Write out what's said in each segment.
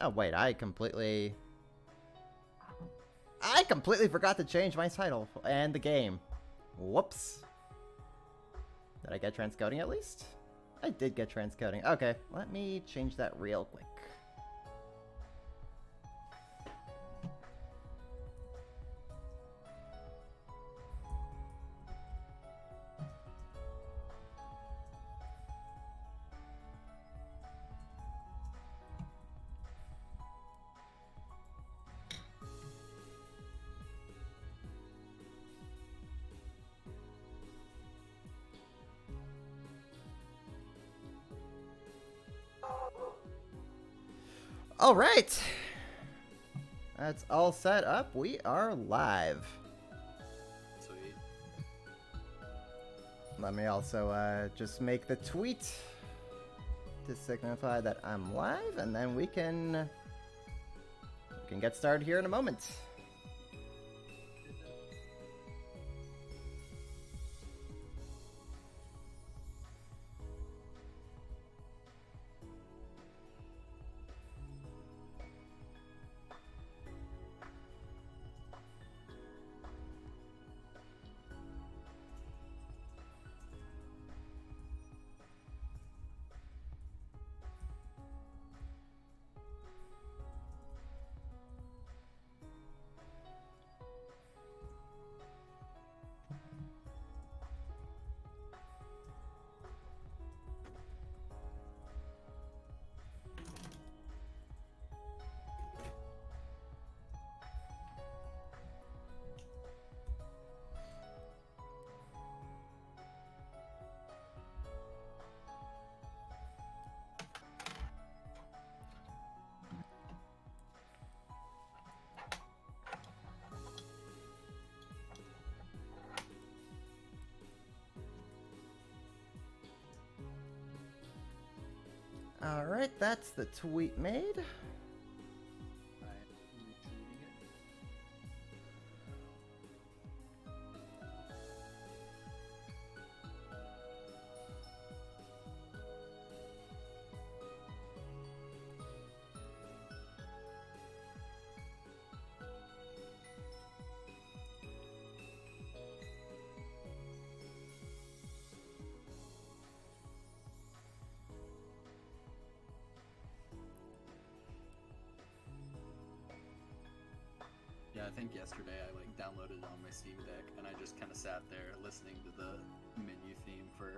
Oh, wait, I completely forgot to change my title and the game. Whoops. Did I get transcoding at least? I did get transcoding. Okay, let me change that real quick. All right. That's all set up. We are live. Sweet. Let me also just make the tweet to signify that I'm live, and then we can get started here in a moment. All right, that's the tweet made. I'm retweeting it. Yeah, I think yesterday I downloaded it on my Steam Deck and I just kind of sat there listening to the menu theme for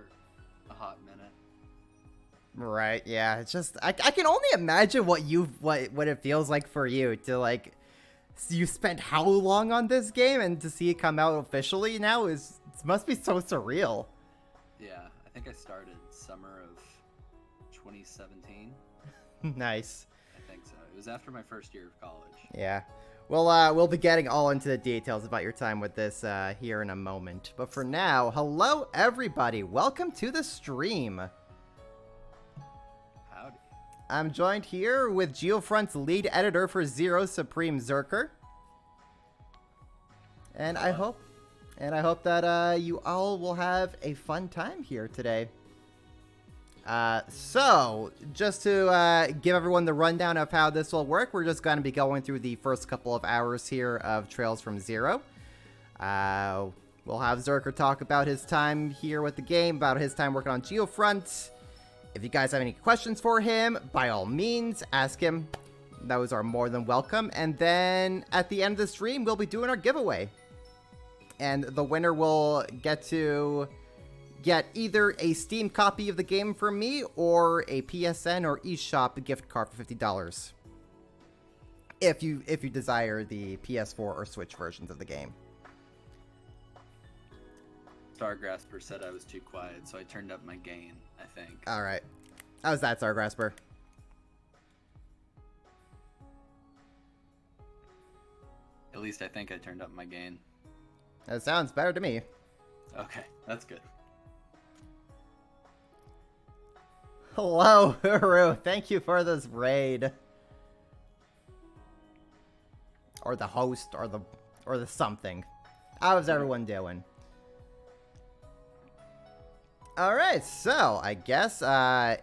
a hot minute. Right, yeah. It's just I can only imagine what it feels like for you to you spent how long on this game, and to see it come out officially now must be so surreal. Yeah, I think I started summer of 2017. Nice. I think so. It was after my first year of college. Yeah. We'll be getting all into the details about your time with this here in a moment. But for now, hello everybody. Welcome to the stream. Howdy. I'm joined here with Geofront's lead editor for Zero, Supreme Zerker. And I hope that you all will have a fun time here today. So, just to give everyone the rundown of how this will work, we're just going to be going through the first couple of hours here of Trails from Zero. We'll have Zerker talk about his time here with the game, about his time working on Geofront. If you guys have any questions for him, by all means, ask him. Those are more than welcome. And then at the end of the stream, we'll be doing our giveaway. And the winner will get either a Steam copy of the game from me or a PSN or eShop gift card for $50. If you desire the PS4 or Switch versions of the game. Stargrasper said I was too quiet, so I turned up my gain, I think. All right. How's that, Stargrasper? At least I think I turned up my gain. That sounds better to me. Okay, that's good. Hello, Huru. Thank you for this raid. Or the host, or the something. How's everyone doing? Alright, so I guess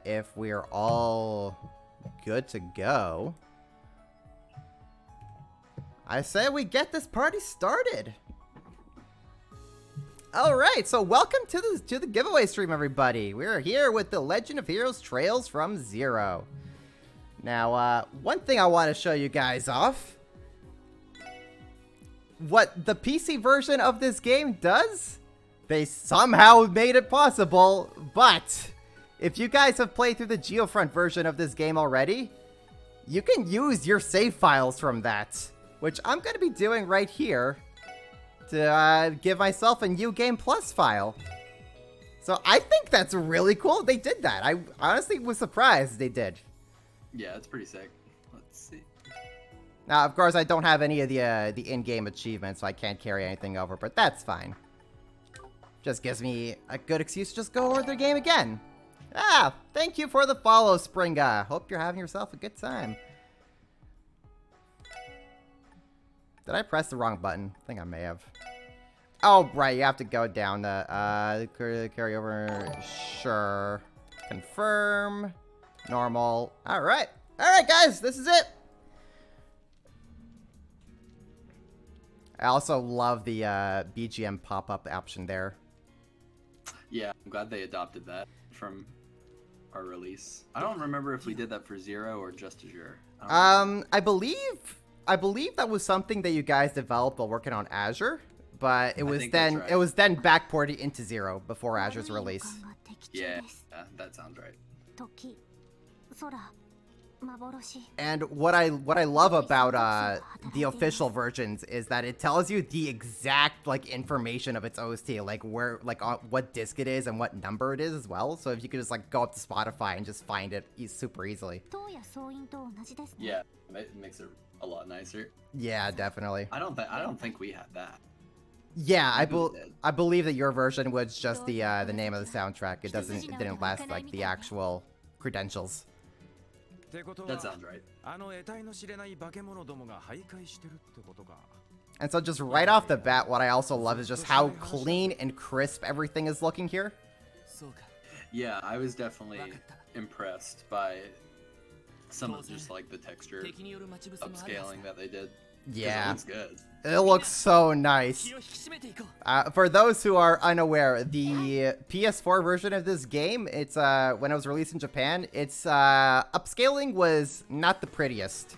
if we're all good to go, I say we get this party started. All right, so welcome to the giveaway stream, everybody. We're here with the Legend of Heroes Trails from Zero. Now, one thing I want to show you guys off. What the PC version of this game does, they somehow made it possible, but if you guys have played through the Geofront version of this game already, you can use your save files from that, which I'm going to be doing right here to give myself a new Game Plus file. So I think that's really cool they did that. I honestly was surprised they did. Yeah, it's pretty sick. Let's see. Now, of course, I don't have any of the in-game achievements, so I can't carry anything over, but that's fine. Just gives me a good excuse to just go over the game again. Ah, thank you for the follow, Springa. Hope you're having yourself a good time. Did I press the wrong button? I think I may have. Oh, right, you have to go down the, carry over. Sure. Confirm. Normal. Alright. Alright, guys, this is it. I also love the BGM pop-up option there. Yeah, I'm glad they adopted that from our release. I don't remember if we did that for Zero or just Azure. I believe that was something that you guys developed while working on Azure, but it was then backported into Zero before Azure's release. Yeah, that sounds right. And what I love about the official versions is that it tells you the exact information of its OST, like where what disc it is and what number it is as well. So if you could just go up to Spotify and just find it super easily. Yeah, it makes it a lot nicer. Yeah, definitely. I don't think we had that. Yeah, I believe that your version was just the name of the soundtrack. It didn't last the actual credentials. That sounds right. And so just right off the bat, what I also love is just how clean and crisp everything is looking here. Yeah, I was definitely impressed by some of just the texture upscaling that they did. Yeah. It looks good. It looks so nice. For those who are unaware, the PS4 version of this game, it's when it was released in Japan, its upscaling was not the prettiest.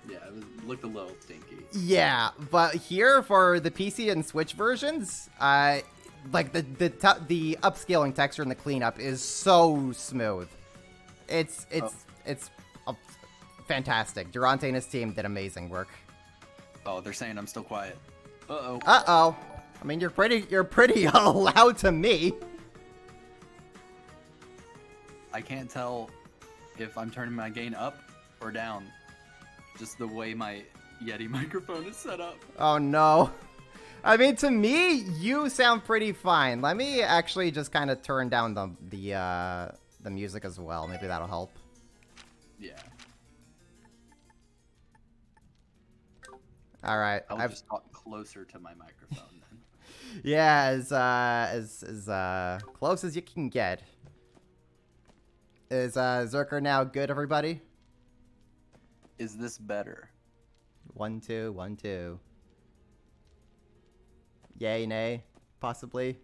Yeah, it looked a little stinky. Yeah, but here for the PC and Switch versions, the upscaling texture and the cleanup is so smooth. It's fantastic. Durante and his team did amazing work. Oh, they're saying I'm still quiet. Uh-oh. Uh-oh. I mean, you're pretty loud to me. I can't tell if I'm turning my gain up or down. Just the way my Yeti microphone is set up. Oh, no. I mean, to me, you sound pretty fine. Let me actually just kind of turn down the music as well. Maybe that'll help. Yeah. All right. I'll just talk closer to my microphone then. Yeah, as close as you can get. Is Zerker now good, everybody? Is this better? 1 2 1 2. Yay, nay, possibly.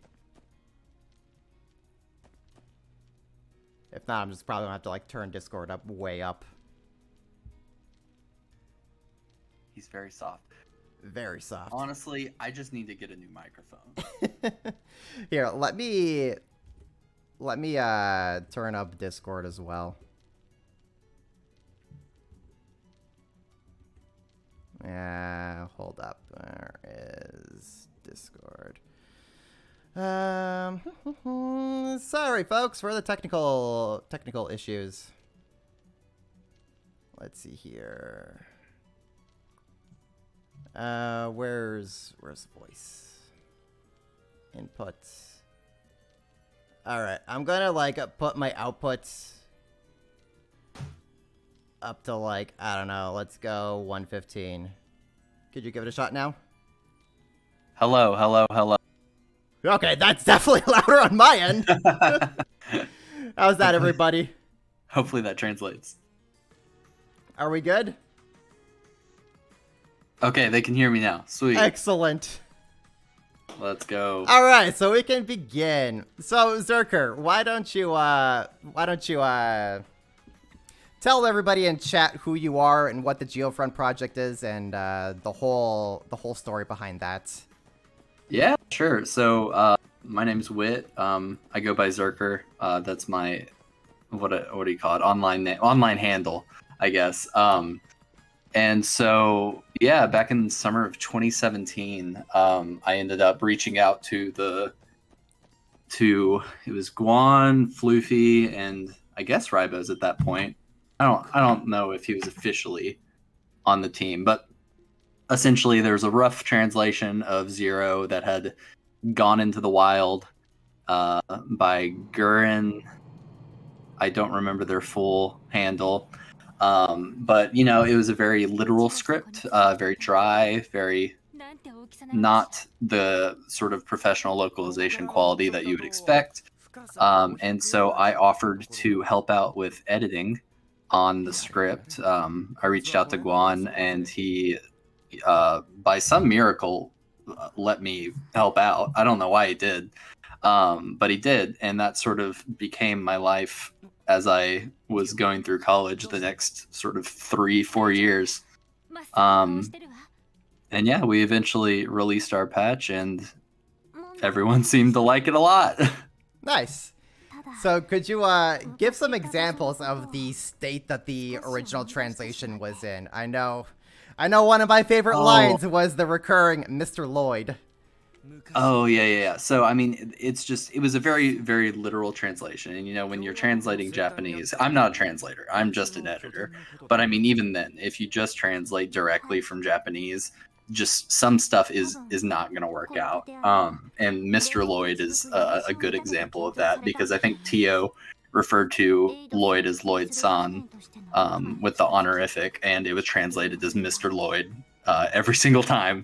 If not, I'm just probably gonna have to turn Discord up way up. He's very soft. Very soft. Honestly, I just need to get a new microphone. Here, let me turn up Discord as well. Yeah, hold up. Where is Discord? Sorry folks for the technical issues. Let's see here. Where's voice? Inputs. Alright, I'm gonna put my outputs up to I don't know, let's go 115. Could you give it a shot now? Hello, hello, hello. Okay, that's definitely louder on my end. How's that, everybody? Hopefully that translates. Are we good? Okay, they can hear me now. Sweet. Excellent. Let's go. All right, so we can begin. So Zerker, why don't you tell everybody in chat who you are and what the Geofront project is, and the whole story behind that. Yeah, sure. So my name's Wit. I go by Zerker. That's my what do you call it? Online handle, I guess. And so yeah, back in the summer of 2017, I ended up reaching out to it was Guan, Floofy, and I guess Ribos at that point. I don't know if he was officially on the team, but essentially there's a rough translation of Zero that had gone into the wild by Gurren. I don't remember their full handle, but you know, it was a very literal script, very dry, very not the sort of professional localization quality that you would expect. And so I offered to help out with editing on the script. I reached out to Guan, and he, by some miracle, let me help out. I don't know why he did, but he did, and that sort of became my life as I was going through college the next sort of 3-4 years. And yeah, we eventually released our patch, and everyone seemed to like it a lot. Nice. So could you give some examples of the state that the original translation was in? I know one of my favorite lines was the recurring Mr. Lloyd. Oh, yeah. So, I mean, it was a very, very literal translation. And, you know, when you're translating Japanese, I'm not a translator, I'm just an editor. But, I mean, even then, if you just translate directly from Japanese, just some stuff is not going to work out. And Mr. Lloyd is a good example of that, because I think Tio referred to Lloyd as Lloyd-san with the honorific, and it was translated as Mr. Lloyd every single time.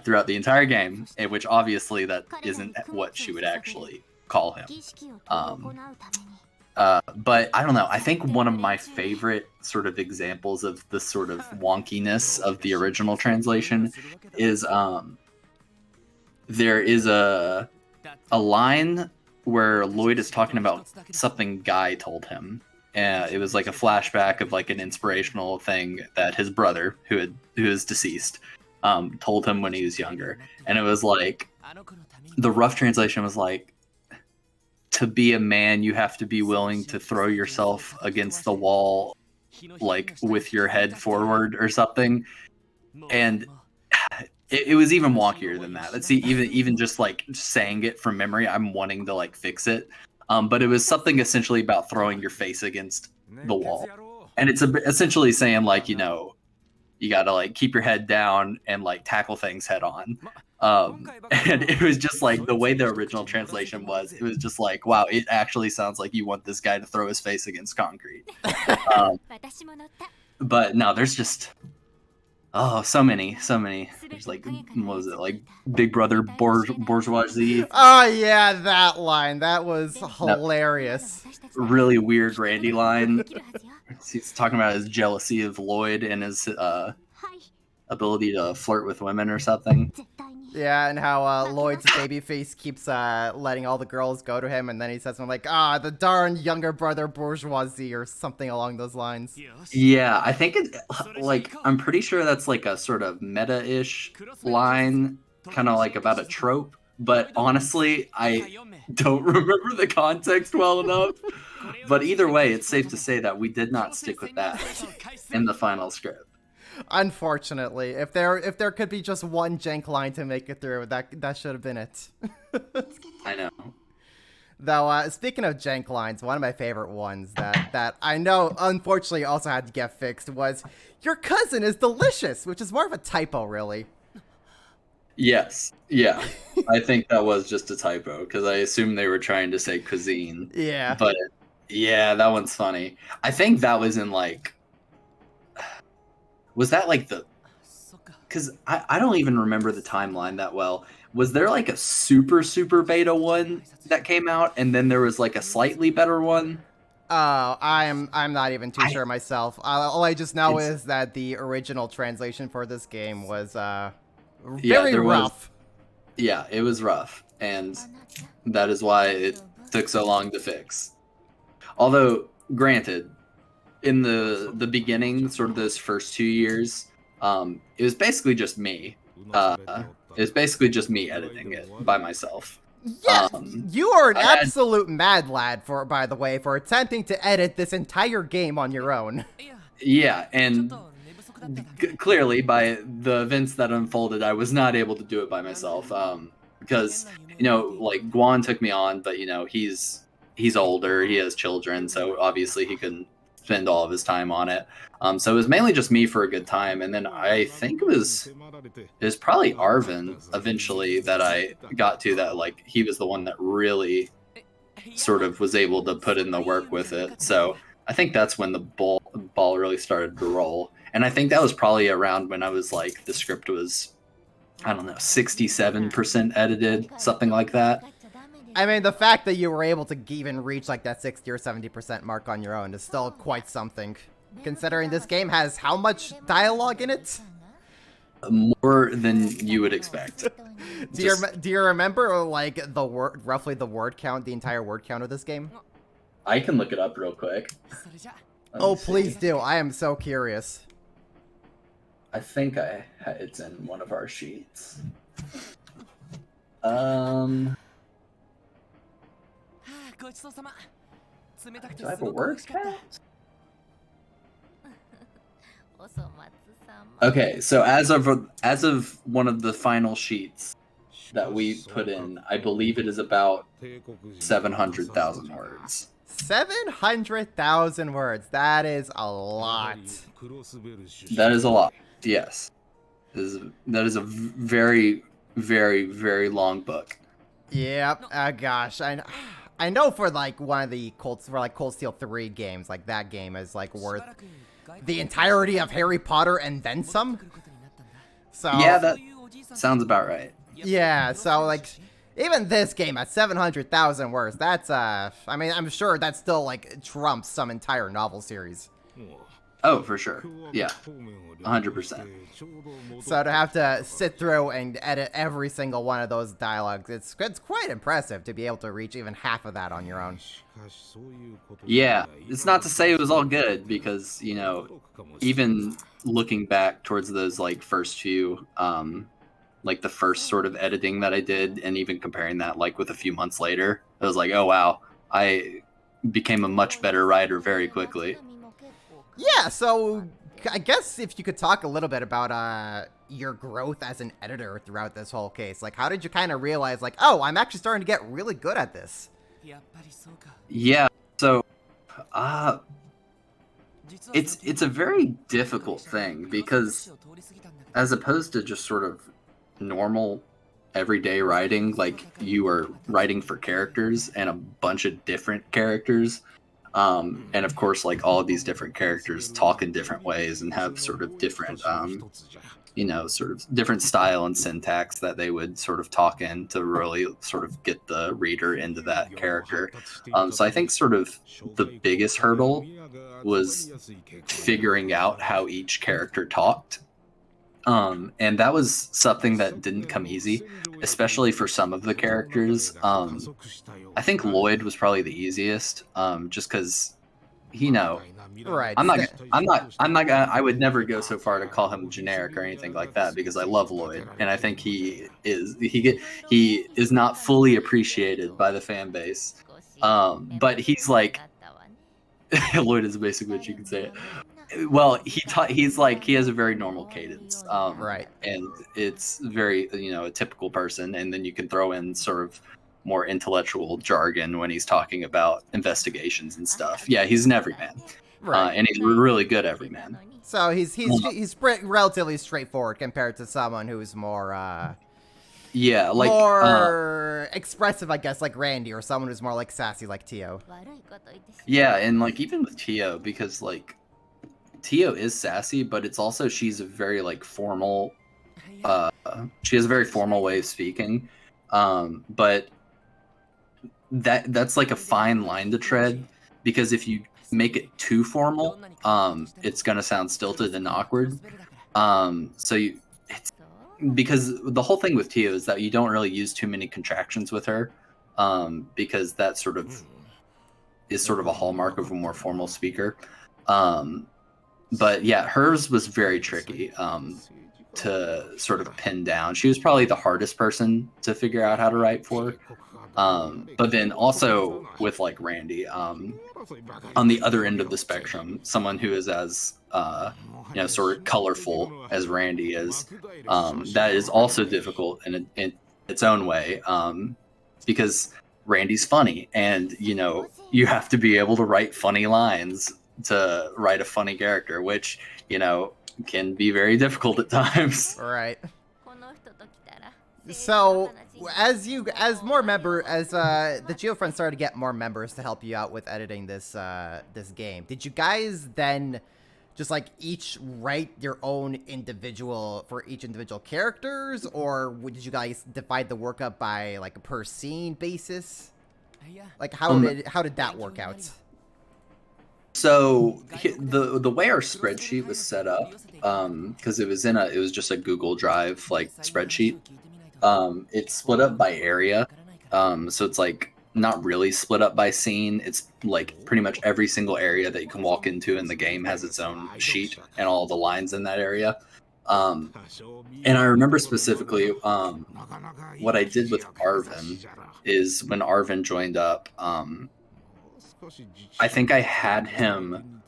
Throughout the entire game, which obviously that isn't what she would actually call him. But I don't know. I think one of my favorite sort of examples of the sort of wonkiness of the original translation is there is a line where Lloyd is talking about something Guy told him. It was like a flashback of like an inspirational thing that his brother, who is deceased, told him when he was younger. And it was like, the rough translation was like, to be a man, you have to be willing to throw yourself against the wall, like with your head forward or something. And it was even wonkier than that. Let's see, even just like saying it from memory, I'm wanting to like fix it. But it was something essentially about throwing your face against the wall. And it's essentially saying like, you know, you gotta like keep your head down and like tackle things head on. And it was just like the way the original translation was, it was just like, wow, it actually sounds like you want this guy to throw his face against concrete. But no, there's just so many. There's like, what was it, like Big Brother Bourgeoisie? Oh yeah, that line, that was hilarious. Really weird Randy line. He's talking about his jealousy of Lloyd and his ability to flirt with women or something. Yeah, and how Lloyd's babyface keeps letting all the girls go to him, and then he says something like, the darn younger brother bourgeoisie, or something along those lines. Yeah, I think I'm pretty sure that's like a sort of meta-ish line, kind of like about a trope, but honestly, I don't remember the context well enough. But either way, it's safe to say that we did not stick with that in the final script. Unfortunately, if there could be just one jank line to make it through, that should have been it. I know. Though, speaking of jank lines, one of my favorite ones that I know unfortunately also had to get fixed was, "Your cousin is delicious," which is more of a typo, really. Yes. Yeah. I think that was just a typo, because I assume they were trying to say cuisine. Yeah. But yeah, that one's funny. I think that was in like, was that like because I don't even remember the timeline that well. Was there like a super beta one that came out, and then there was like a slightly better one? Oh, I'm not even too sure myself. All I just know It's is that the original translation for this game was yeah, very there was rough. yeah, it was rough, and that is why it took so long to fix. Although, granted, in the beginning, sort of those first 2 years, it was basically just me. Uh, it was basically just me editing it by myself. Yeah, Um, you are an I had absolute mad lad for, by the way, for attempting to edit this entire game on your own. yeah, and clearly by the events that unfolded, I was not able to do it by myself. Because like Guan took me on, but he's older, he has children, so obviously he couldn't spend all of his time on it. So it was mainly just me for a good time, and then I think it was probably Arvin eventually that I got to that like he was the one that really sort of was able to put in the work with it. So I think that's when the ball really started to roll. And I think that was probably around when I was like the script was, I don't know, 67% edited, something like that. I mean, the fact that you were able to even reach like that 60 or 70% mark on your own is still quite something. Considering this game has how much dialogue in it? More than you would expect. Do you remember like roughly the word count, the entire word count of this game? I can look it up real quick. Oh, please do. I am so curious. I think it's in one of our sheets. Do I have a word count? Okay, so as of one of the final sheets that we put in, I believe it is about 700,000 words. 700,000 words. That is a lot. That is a lot. Yes, that is a very, very, very long book. Yep. Gosh, I know for like one of the Cold Steel 3 games, like that game is like worth the entirety of Harry Potter and then some. So yeah, that sounds about right. Yeah, so like even this game at 700,000 words, that's I mean, I'm sure that still like trumps some entire novel series. Oh, for sure. Yeah. 100%. So to have to sit through and edit every single one of those dialogues, it's quite impressive to be able to reach even half of that on your own. Yeah, it's not to say it was all good because, even looking back towards those like first few like the first sort of editing that I did and even comparing that like with a few months later, I was like, "Oh wow, I became a much better writer very quickly." Yeah, so I guess if you could talk a little bit about your growth as an editor throughout this whole case, like how did you kind of realize like, oh, I'm actually starting to get really good at this? Yeah, so it's a very difficult thing because as opposed to just sort of normal everyday writing, like you are writing for characters and a bunch of different characters. And of course, like all of these different characters talk in different ways and have sort of different, sort of different style and syntax that they would sort of talk in to really sort of get the reader into that character. So I think sort of the biggest hurdle was figuring out how each character talked. And that was something that didn't come easy, especially for some of the characters. I think Lloyd was probably the easiest, just because, Right. I would never go so far to call him generic or anything like that because I love Lloyd, and I think he is not fully appreciated by the fan base. But he's like, Lloyd is basically what you could say. Well, he has a very normal cadence, Right. and it's very a typical person, and then you can throw in sort of more intellectual jargon when he's talking about investigations and stuff. Yeah, he's an everyman, Right. and he's a really good everyman. So he's relatively straightforward compared to someone who's more yeah, like more expressive, I guess, like Randy, or someone who's more like sassy, like Tio. yeah, and like even with Tio, because like Tio is sassy, but it's also she's a very like formal. She has a very formal way of speaking, but that's like a fine line to tread because if you make it too formal, it's gonna sound stilted and awkward. It's because the whole thing with Tio is that you don't really use too many contractions with her, because that sort of is sort of a hallmark of a more formal speaker. But yeah, hers was very tricky to sort of pin down. She was probably the hardest person to figure out how to write for. But then also with like Randy, on the other end of the spectrum, someone who is as sort of colorful as Randy is, that is also difficult in its own way, because Randy's funny, and you have to be able to write funny lines to write a funny character, which can be very difficult at times. Right. So, as the GeoFriends started to get more members to help you out with editing this game, did you guys then just like each write your own for each individual characters, or did you guys divide the work up by like a per scene basis? Like how did that work out? So the way our spreadsheet was set up, because it was just a Google Drive like spreadsheet. It's split up by area, so it's like not really split up by scene. It's like pretty much every single area that you can walk into in the game has its own sheet and all the lines in that area. And I remember specifically what I did with Arvin is when Arvin joined up. I think I had him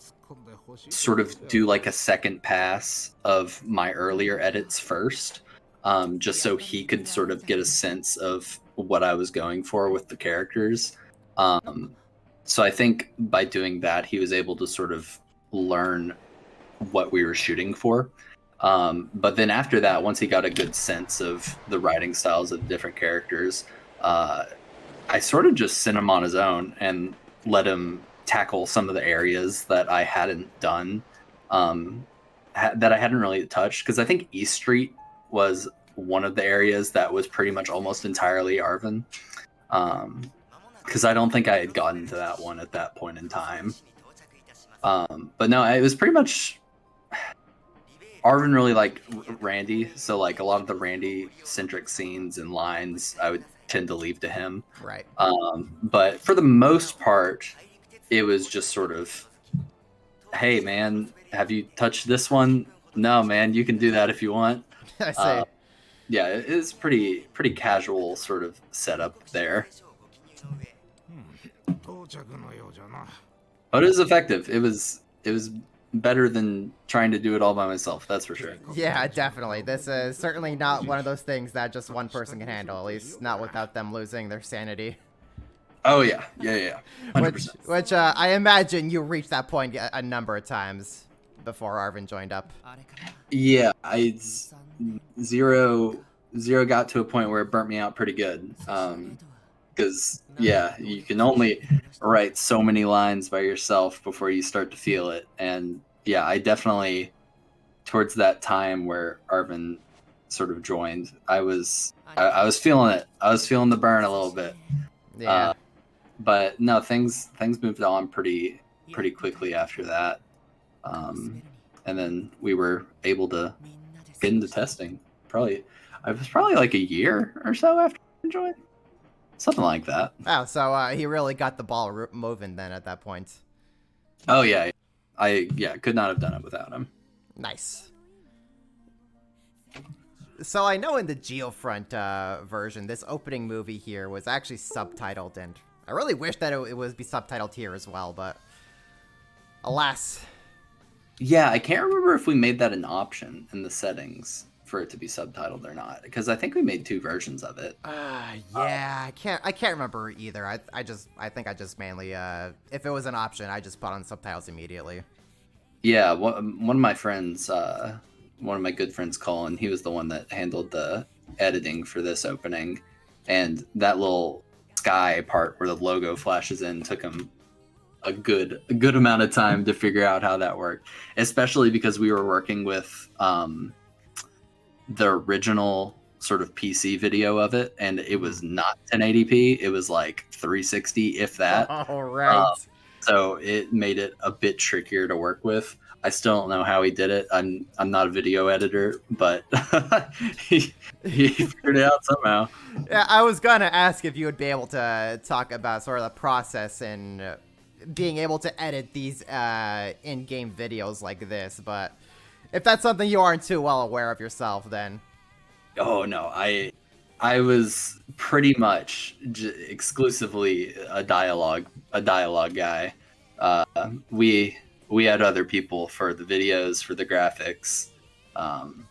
sort of do like a second pass of my earlier edits first, just so he could sort of get a sense of what I was going for with the characters. So I think by doing that, he was able to sort of learn what we were shooting for. But then after that, once he got a good sense of the writing styles of the different characters, I sort of just sent him on his own and let him tackle some of the areas that I hadn't done, that I hadn't really touched. Because I think East Street was one of the areas that was pretty much almost entirely Arvin. Because I don't think I had gotten to that one at that point in time. But no, it was pretty much... Arvin really liked Randy, so like a lot of the Randy-centric scenes and lines I would tend to leave to him. Right. But for the most part, it was just sort of, hey man, have you touched this one? No man, you can do that if you want. I see. Yeah, it is pretty casual sort of setup there. But it was effective. It was better than trying to do it all by myself, that's for sure. Yeah, definitely. This is certainly not one of those things that just one person can handle, at least not without them losing their sanity. Oh yeah. 100%. Which I imagine you reached that point a number of times before Arvin joined up. Yeah, Zero got to a point where it burnt me out pretty good. Because you can only write so many lines by yourself before you start to feel it. And yeah, I definitely, towards that time where Arvin sort of joined, I was feeling it. I was feeling the burn a little bit. Yeah. But no, things moved on pretty quickly after that. And then we were able to get into testing. It was probably like a year or so after I joined. Something like that. Oh, so he really got the ball moving then at that point. Oh, yeah. I could not have done it without him. Nice. So I know in the GeoFront version, this opening movie here was actually subtitled, and I really wish that it would be subtitled here as well, but alas. Yeah, I can't remember if we made that an option in the settings for it to be subtitled or not, because I think we made 2 versions of it. I can't remember either. I think I just mainly if it was an option, I just put on subtitles immediately. Yeah, one of my friends, one of my good friends, Colin, he was the one that handled the editing for this opening, and that little sky part where the logo flashes in took him a good amount of time to figure out how that worked, especially because we were working with the original sort of PC video of it, and it was not 1080p. It was like 360, if that. All right. So it made it a bit trickier to work with. I still don't know how he did it. I'm not a video editor, but he figured it out somehow. Yeah, I was gonna ask if you would be able to talk about sort of the process and being able to edit these in-game videos like this, but if that's something you aren't too well aware of yourself, then Oh no, I was pretty much exclusively a dialogue guy. Uh, we we had other people for the videos, for the graphics. Um,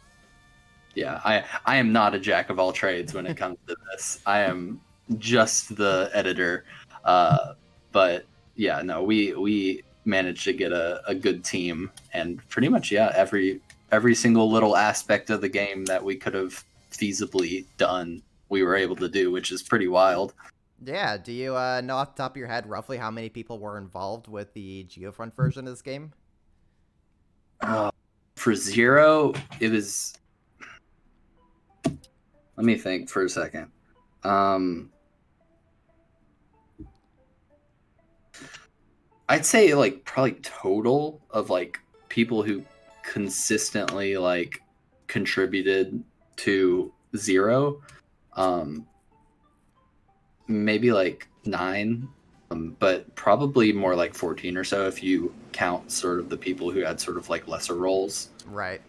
yeah, I am not a jack of all trades when it comes to this. I am just the editor. But yeah, no, we managed to get a good team, and pretty much yeah, every single little aspect of the game that we could have feasibly done, we were able to do, which is pretty wild. yeah. Do you know off the top of your head roughly how many people were involved with the Geofront version of this game? Uh, for Zero, it was. Let me think for a second. Um, I'd say like probably total of like people who consistently like contributed to Zero, um, maybe like 9, but probably more like 14 or so if you count sort of the people who had sort of like lesser roles. Right.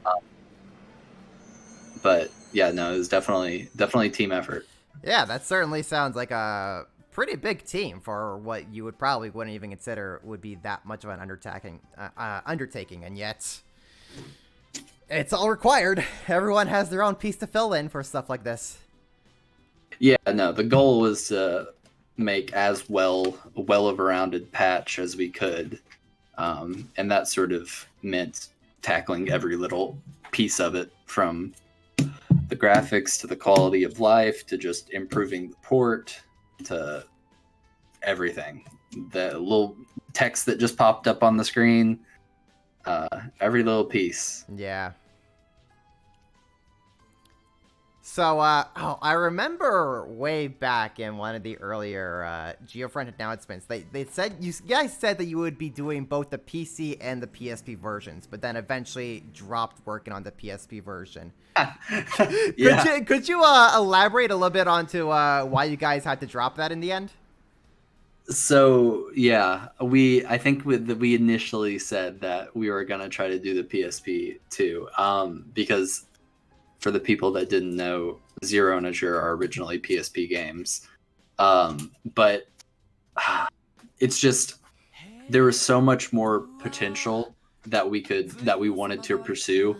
But yeah, no, it was definitely team effort. Yeah, that certainly sounds like a pretty big team for what you would probably wouldn't even consider would be that much of an undertaking, and yet it's all required. Everyone has their own piece to fill in for stuff like this. Yeah, no, the goal was to make as well of a rounded patch as we could, and that sort of meant tackling every little piece of it, from the graphics to the quality of life to just improving the port to everything. The little text that just popped up on the screen, every little piece. Yeah. So, I remember way back in one of the earlier Geofront announcements, they said you guys said that you would be doing both the PC and the PSP versions, but then eventually dropped working on the PSP version. Yeah. Could you elaborate a little bit onto why you guys had to drop that in the end? So yeah, I think we initially said that we were gonna try to do the PSP too, because for the people that didn't know, Zero and Azure are originally PSP games, but it's just there was so much more potential that we wanted to pursue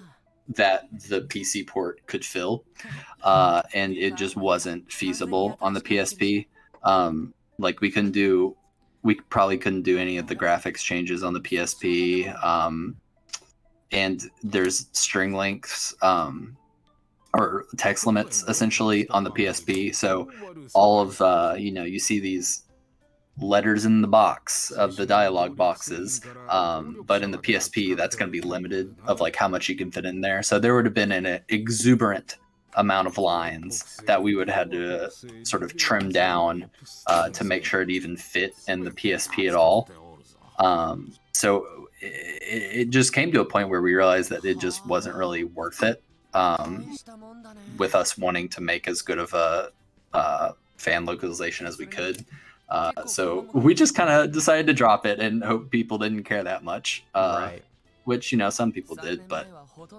that the PC port could fill, and it just wasn't feasible on the PSP. Like we probably couldn't do any of the graphics changes on the PSP, and there's string lengths, or text limits essentially on the PSP. So all of you see these letters in the box of the dialogue boxes, but in the PSP that's going to be limited of like how much you can fit in there. So there would have been an exuberant amount of lines that we would have had to sort of trim down to make sure it even fit in the PSP at all. So it just came to a point where we realized that it just wasn't really worth it, with us wanting to make as good of a fan localization as we could. So we just kind of decided to drop it and hope people didn't care that much. Right. Which, some people did, but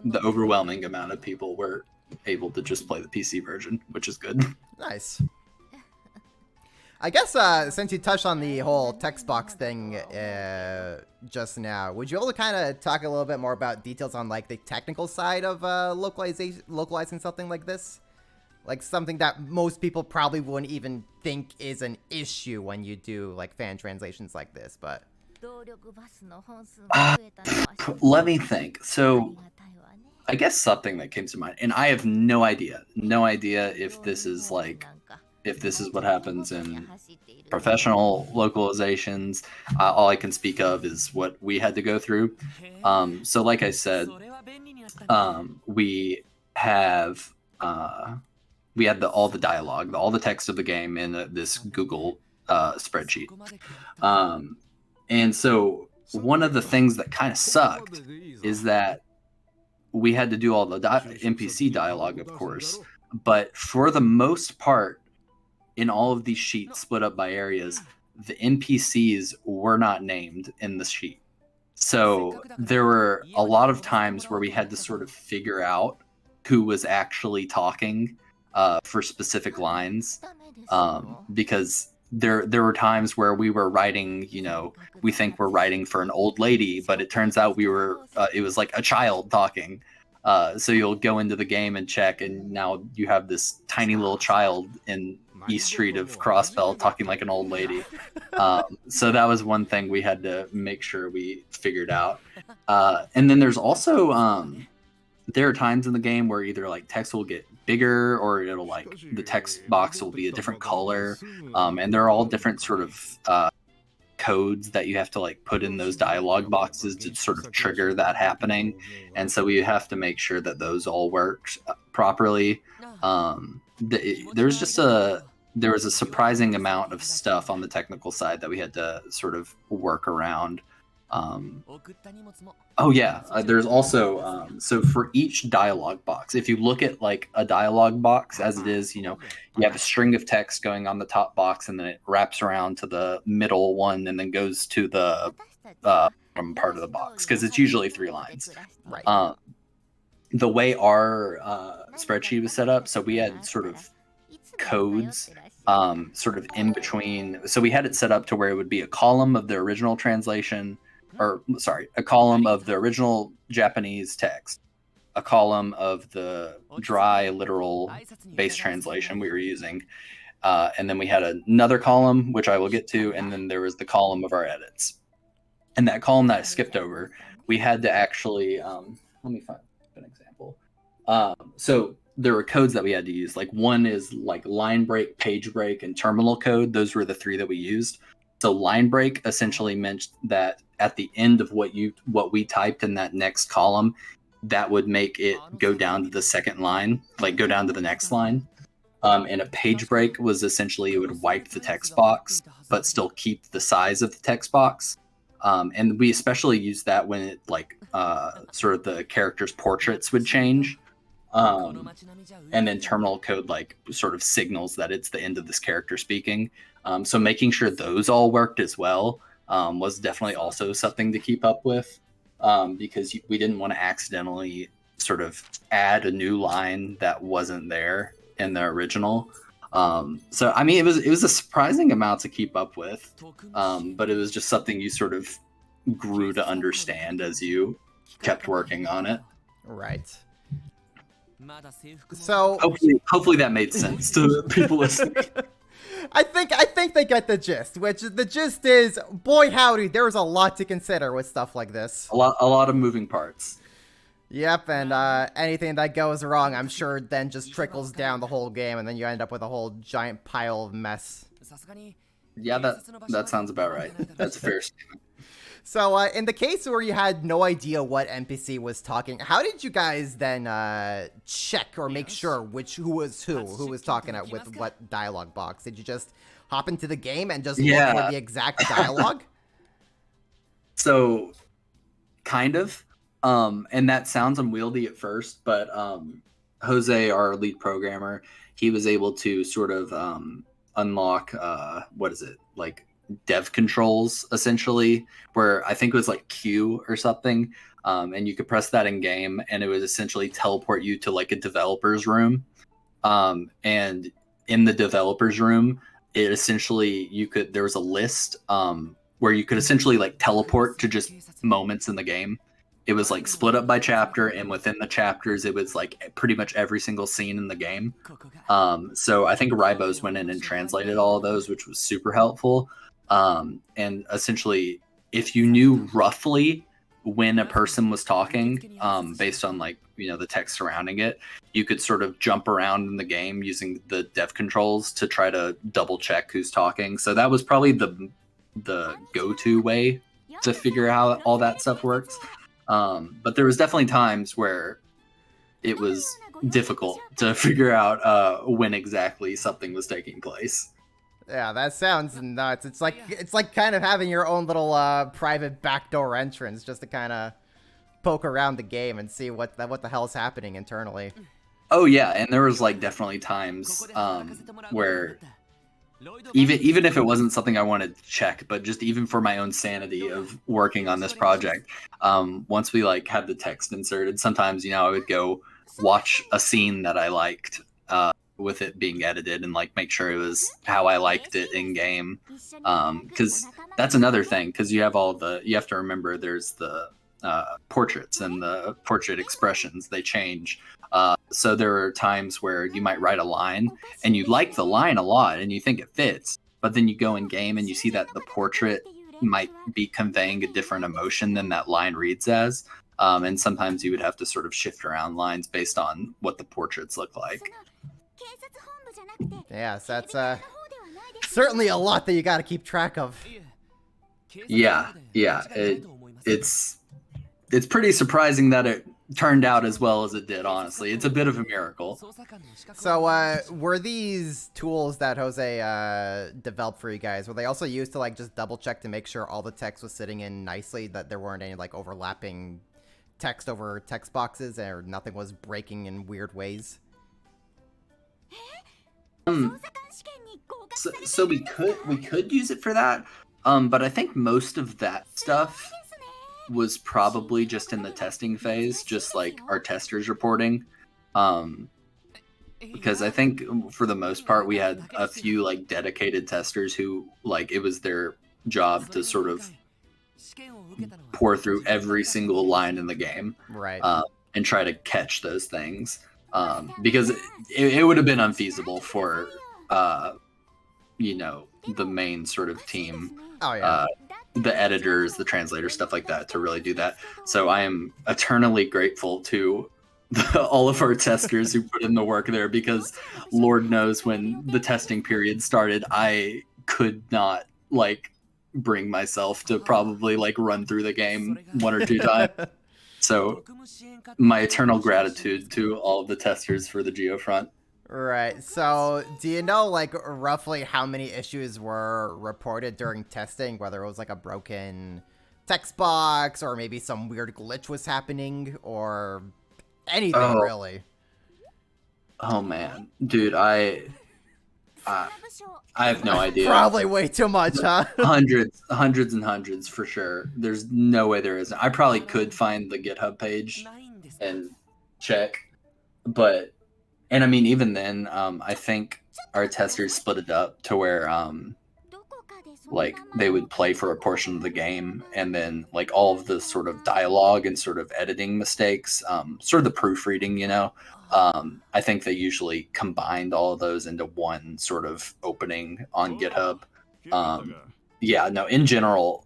the overwhelming amount of people were able to just play the PC version, which is good. Nice. I guess since you touched on the whole text box thing just now, would you be able to kind of talk a little bit more about details on like the technical side of localizing something like this? Like something that most people probably wouldn't even think is an issue when you do like fan translations like this, but Let me think. So I guess something that came to mind, and I have no idea if this is what happens in professional localizations. All I can speak of is what we had to go through. So like I said, we have all the dialogue, all the text of the game in this Google spreadsheet, And so one of the things that kind of sucked is that we had to do all the NPC dialogue, of course, but for the most part, in all of these sheets split up by areas, the NPCs were not named in the sheet. So there were a lot of times where we had to sort of figure out who was actually talking for specific lines, because there were times where we were writing, we think we're writing for an old lady, but it turns out it was like a child talking. So you'll go into the game and check, and now you have this tiny little child in East Street of Crossbell talking like an old lady. So that was one thing we had to make sure we figured out. And then there's also there are times in the game where either like text will get bigger, or it'll like the text box will be a different color, and they're all different sort of codes that you have to like put in those dialogue boxes to sort of trigger that happening. And so we have to make sure that those all work properly. There was a surprising amount of stuff on the technical side that we had to sort of work around. There's also so for each dialogue box, if you look at like a dialogue box as it is, you have a string of text going on the top box, and then it wraps around to the middle one and then goes to the bottom part of the box, because it's usually 3 lines. Right. The way our spreadsheet was set up, so we had sort of codes sort of in between. So we had it set up to where it would be a column of the original translation, a column of the original Japanese text, a column of the dry literal base translation we were using, and then we had another column, which I will get to, and then there was the column of our edits. And that column that I skipped over, we had to actually, let me find an example. So there were codes that we had to use. Like one is like line break, page break, and terminal code. Those were the 3 that we used. So line break essentially meant that at the end of what we typed in that next column, that would make it go down to the second line, like go down to the next line. And a page break was essentially it would wipe the text box, but still keep the size of the text box. And we especially used that when it like sort of the characters' portraits would change. And then terminal code like sort of signals that it's the end of this character speaking. So making sure those all worked as well was definitely also something to keep up with, because we didn't want to accidentally sort of add a new line that wasn't there in the original. So I mean, it was a surprising amount to keep up with, but it was just something you sort of grew to understand as you kept working on it. Right. So hopefully that made sense to people listening. I think they get the gist, which the gist is, boy howdy, there's a lot to consider with stuff like this. A lot of moving parts. Yep, and anything that goes wrong, I'm sure then just trickles down the whole game, and then you end up with a whole giant pile of mess. Yeah, that sounds about right. That's a fair statement. So, in the case where you had no idea what NPC was talking, how did you guys then check or make sure who was talking with what dialogue box? Did you just hop into the game and just look for the exact dialogue? So, kind of. And that sounds unwieldy at first, but Jose, our lead programmer, he was able to sort of unlock like dev controls, essentially, where I think it was like Q or something, and you could press that in game and it would essentially teleport you to like a developer's room, and in the developer's room it essentially there was a list where you could essentially like teleport to just moments in the game. It was like split up by chapter, and within the chapters it was like pretty much every single scene in the game. So I think Ribos went in and translated all of those, which was super helpful. And essentially, if you knew roughly when a person was talking, based on like, the text surrounding it, you could sort of jump around in the game using the dev controls to try to double check who's talking. So that was probably the go-to way to figure out how all that stuff works. But there was definitely times where it was difficult to figure out when exactly something was taking place. Yeah, that sounds nuts. It's like kind of having your own little private backdoor entrance just to kind of poke around the game and see what the hell's happening internally. Oh yeah, and there was like definitely times where even if it wasn't something I wanted to check, but just even for my own sanity of working on this project, once we like had the text inserted, sometimes I would go watch a scene that I liked with it being edited and like make sure it was how I liked it in game, because that's another thing, because you have to remember there's the portraits and the portrait expressions, they change. So there are times where you might write a line and you like the line a lot and you think it fits, but then you go in game and you see that the portrait might be conveying a different emotion than that line reads as. And sometimes you would have to sort of shift around lines based on what the portraits look like. Yes, that's certainly a lot that you got to keep track of. Yeah. It's pretty surprising that it turned out as well as it did, honestly. It's a bit of a miracle. So, were these tools that Jose developed for you guys, were they also used to like just double check to make sure all the text was sitting in nicely, that there weren't any like overlapping text over text boxes, or nothing was breaking in weird ways? So we could use it for that, but I think most of that stuff was probably just in the testing phase, just like our testers reporting, because I think for the most part we had a few like dedicated testers who like it was their job to sort of pour through every single line in the game, right, and try to catch those things, because it would have been unfeasible for the main sort of team, the editors, the translators, stuff like that, to really do that. So I am eternally grateful to all of our testers who put in the work there, because Lord knows when the testing period started, I could not like bring myself to probably like run through the game one or two times. So my eternal gratitude to all of the testers for the Geofront. Right. So, do you know, like, roughly how many issues were reported during testing? Whether it was, like, a broken text box, or maybe some weird glitch was happening, or anything, really? Oh, man. Dude, I have no idea. Probably way too much, huh? Hundreds and hundreds for sure. There's no way there isn't. I probably could find the GitHub page and check, but... And I mean, even then, I think our testers split it up to where, like, they would play for a portion of the game, and then, like, all of the sort of dialogue and sort of editing mistakes, sort of the proofreading, I think they usually combined all of those into one sort of opening on GitHub. In general,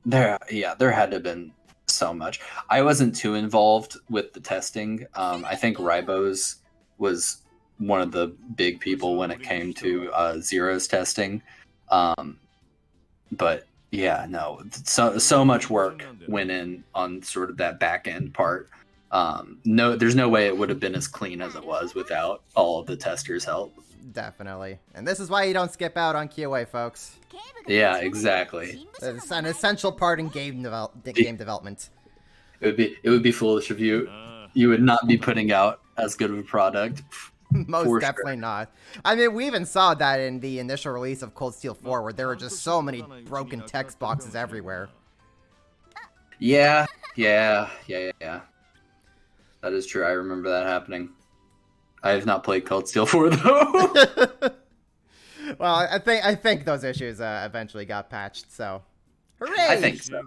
there had to have been so much. I wasn't too involved with the testing. I think Ribos was one of the big people when it came to Zero's testing. But yeah, no, so much work went in on sort of that back end part. There's no way it would have been as clean as it was without all of the testers' help. Definitely. And this is why you don't skip out on QA, folks. Yeah, exactly. It's an essential part in game development. It would be foolish of you. You would not be putting out as good of a product. Most definitely not. I mean, we even saw that in the initial release of Cold Steel 4, where there were just so many broken text boxes everywhere. Yeah. That is true. I remember that happening. I have not played Cold Steel 4 though. Well, I think those issues eventually got patched, so hooray! I think so.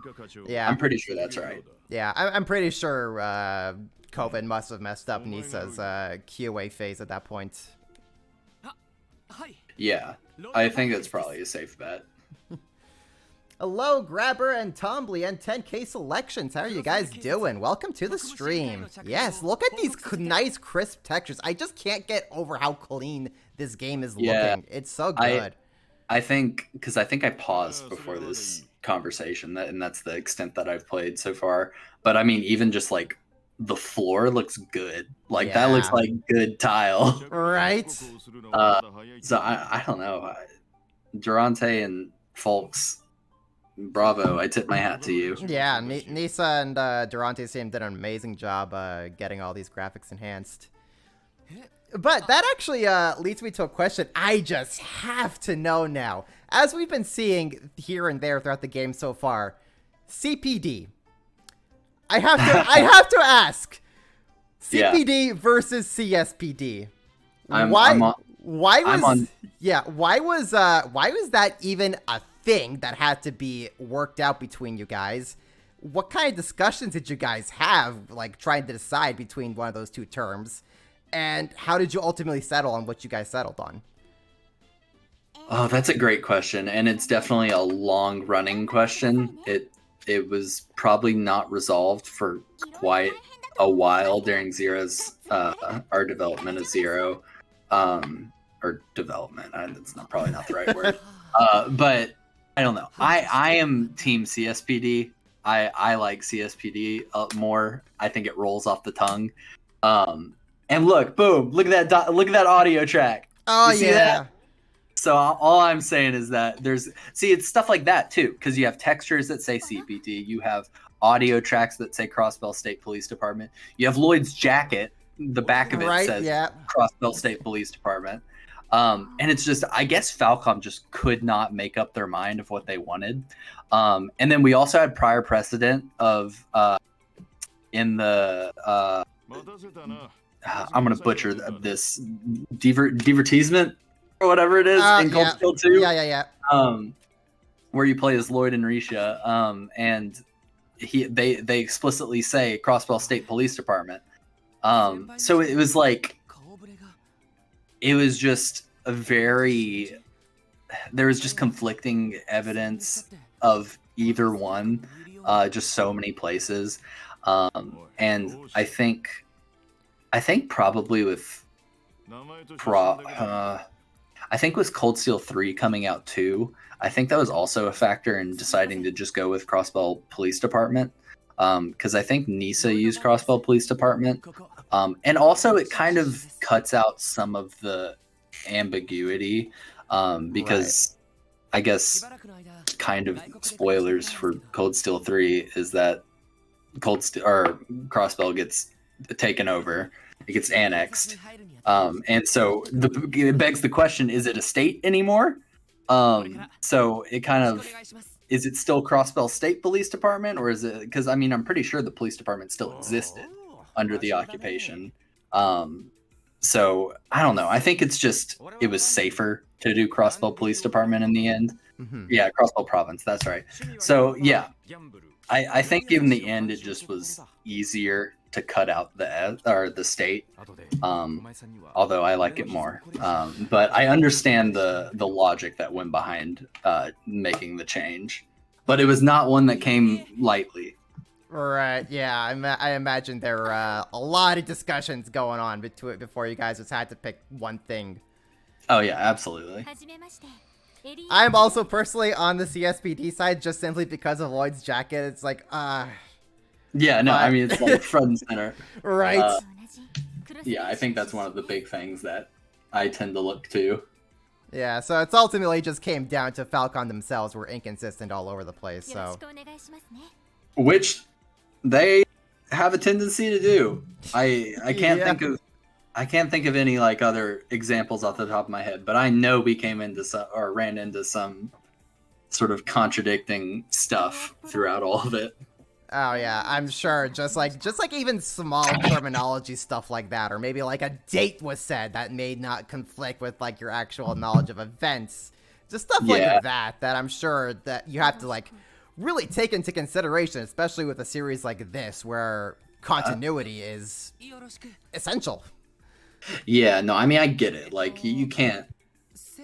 Yeah, I'm pretty sure that's right. Yeah, I'm pretty sure COVID must have messed up Nisa's QA phase at that point. Yeah, I think that's probably a safe bet. Hello, Grabber and Tombly and 10K Selections. How are you guys doing? Welcome to the stream. Yes, look at these nice, crisp textures. I just can't get over how clean this game is looking. It's so good. I think I paused before this conversation, and that's the extent that I've played so far. But I mean, even just like the floor looks good. Like that looks Yeah. like good tile. Right? So I don't know. Durante and Folks, bravo! I tip my hat to you. Yeah, Nisa and Durante's team did an amazing job getting all these graphics enhanced. But that actually leads me to a question I just have to know now. As we've been seeing here and there throughout the game so far, CPD. I have to ask. CPD versus CSPD. Why was that even a thing that had to be worked out between you guys? What kind of discussions did you guys have, like trying to decide between one of those two terms? And how did you ultimately settle on what you guys settled on? Oh, that's a great question, and it's definitely a long-running question. It was probably not resolved for quite a while during Zero's our development of Zero, or development. That's probably not the right word. But I don't know. I am team CSPD. I like CSPD more. I think it rolls off the tongue. And look, boom! Look at that audio track. Oh, you see that? So all I'm saying is that it's stuff like that too, because you have textures that say CPD, you have audio tracks that say Crossbell State Police Department, you have Lloyd's jacket, the back of it says Crossbell State Police Department, and it's just, I guess Falcom just could not make up their mind of what they wanted, and then we also had prior precedent of in the I'm gonna butcher this divertisement or whatever it is in Cold Steel 2. Yeah. Where you play as Lloyd and Risha, and they explicitly say Crossbell State Police Department. So it was like, it was just there was just conflicting evidence of either one, just so many places, and I think probably with I think with Cold Steel 3 coming out too, I think that was also a factor in deciding to just go with Crossbell Police Department, because I think Nisa used Crossbell Police Department, and also it kind of cuts out some of the ambiguity, because I guess kind of spoilers for Cold Steel 3 is that Crossbell gets taken over. It gets annexed, and so it begs the question: is it a state anymore? So it kind of, is it still Crossbell State Police Department, or is it? Because I mean, I'm pretty sure the police department still existed under the occupation. So I don't know. I think it was safer to do Crossbell Police Department in the end. Mm-hmm. Yeah, Crossbell Province. That's right. So yeah, I think in the end it just was easier to cut out the state, although I like it more, but I understand the logic that went behind making the change, but it was not one that came lightly. Right, yeah, I imagine there were a lot of discussions going on before you guys just had to pick one thing. Oh yeah, absolutely. I'm also personally on the CSPD side just simply because of Lloyd's jacket. It's like, yeah, no, I mean, it's like front and center. Right. Yeah, I think that's one of the big things that I tend to look to. Yeah, so it's ultimately just came down to Falcon themselves were inconsistent all over the place, so. Which they have a tendency to do. I can't think of any like other examples off the top of my head, but I know we ran into some sort of contradicting stuff throughout all of it. Oh yeah, I'm sure. Just like even small terminology stuff like that, or maybe like a date was said that may not conflict with like your actual knowledge of events. Just stuff like that I'm sure that you have to like really take into consideration, especially with a series like this where continuity is essential. Yeah, no, I mean, I get it. Like, you can't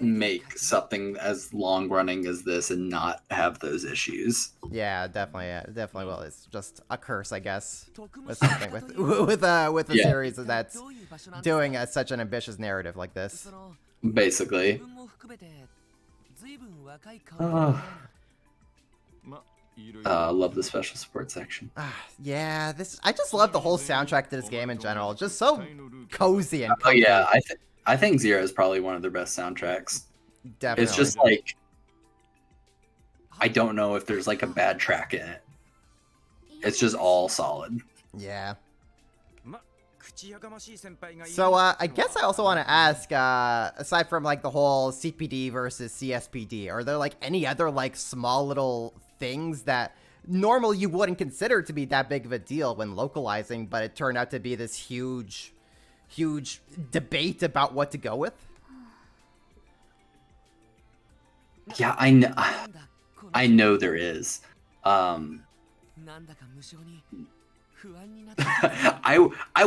make something as long running as this and not have those issues. Yeah, definitely will. It's just a curse, I guess, with something with a series that's doing such an ambitious narrative like this. Basically. Love the special support section. Yeah, I just love the whole soundtrack to this game in general. It's just so cozy and Oh comfy. yeah, I think Zero is probably one of their best soundtracks. Definitely. It's just like I don't know if there's like a bad track in it. It's just all solid. Yeah. So I guess I also want to ask, aside from like the whole CPD versus CSPD, are there like any other like small little things that normally you wouldn't consider to be that big of a deal when localizing, but it turned out to be this huge debate about what to go with? Yeah, I know there is. I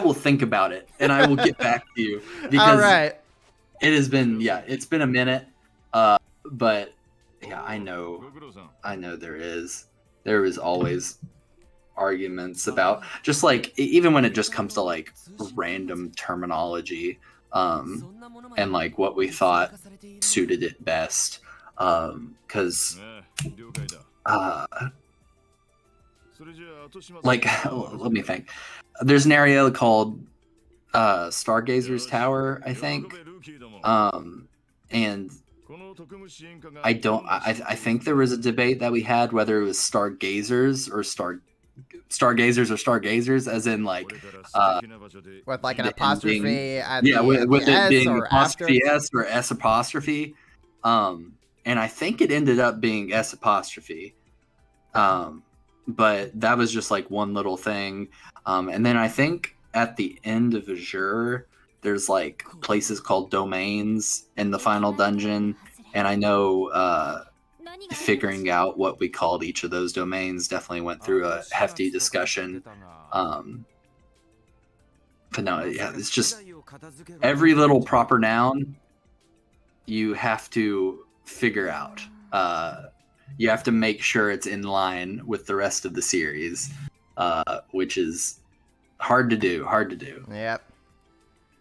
will think about it and I will get back to you because All right. it's been a minute. But yeah, I know there is always arguments about just like even when it just comes to like random terminology and like what we thought suited it best because like let me think. There's an area called Stargazer's Tower, I think, and I think there was a debate that we had whether it was stargazers or stargazers, as in like with like an apostrophe ending, at yeah, with the it S being or after. apostrophe S or S apostrophe, and I think it ended up being S apostrophe, but that was just like one little thing, and then I think at the end of Azure there's like places called domains in the final dungeon, and I know figuring out what we called each of those domains definitely went through a hefty discussion. But no, yeah, it's just every little proper noun you have to figure out. You have to make sure it's in line with the rest of the series, which is hard to do. Yep.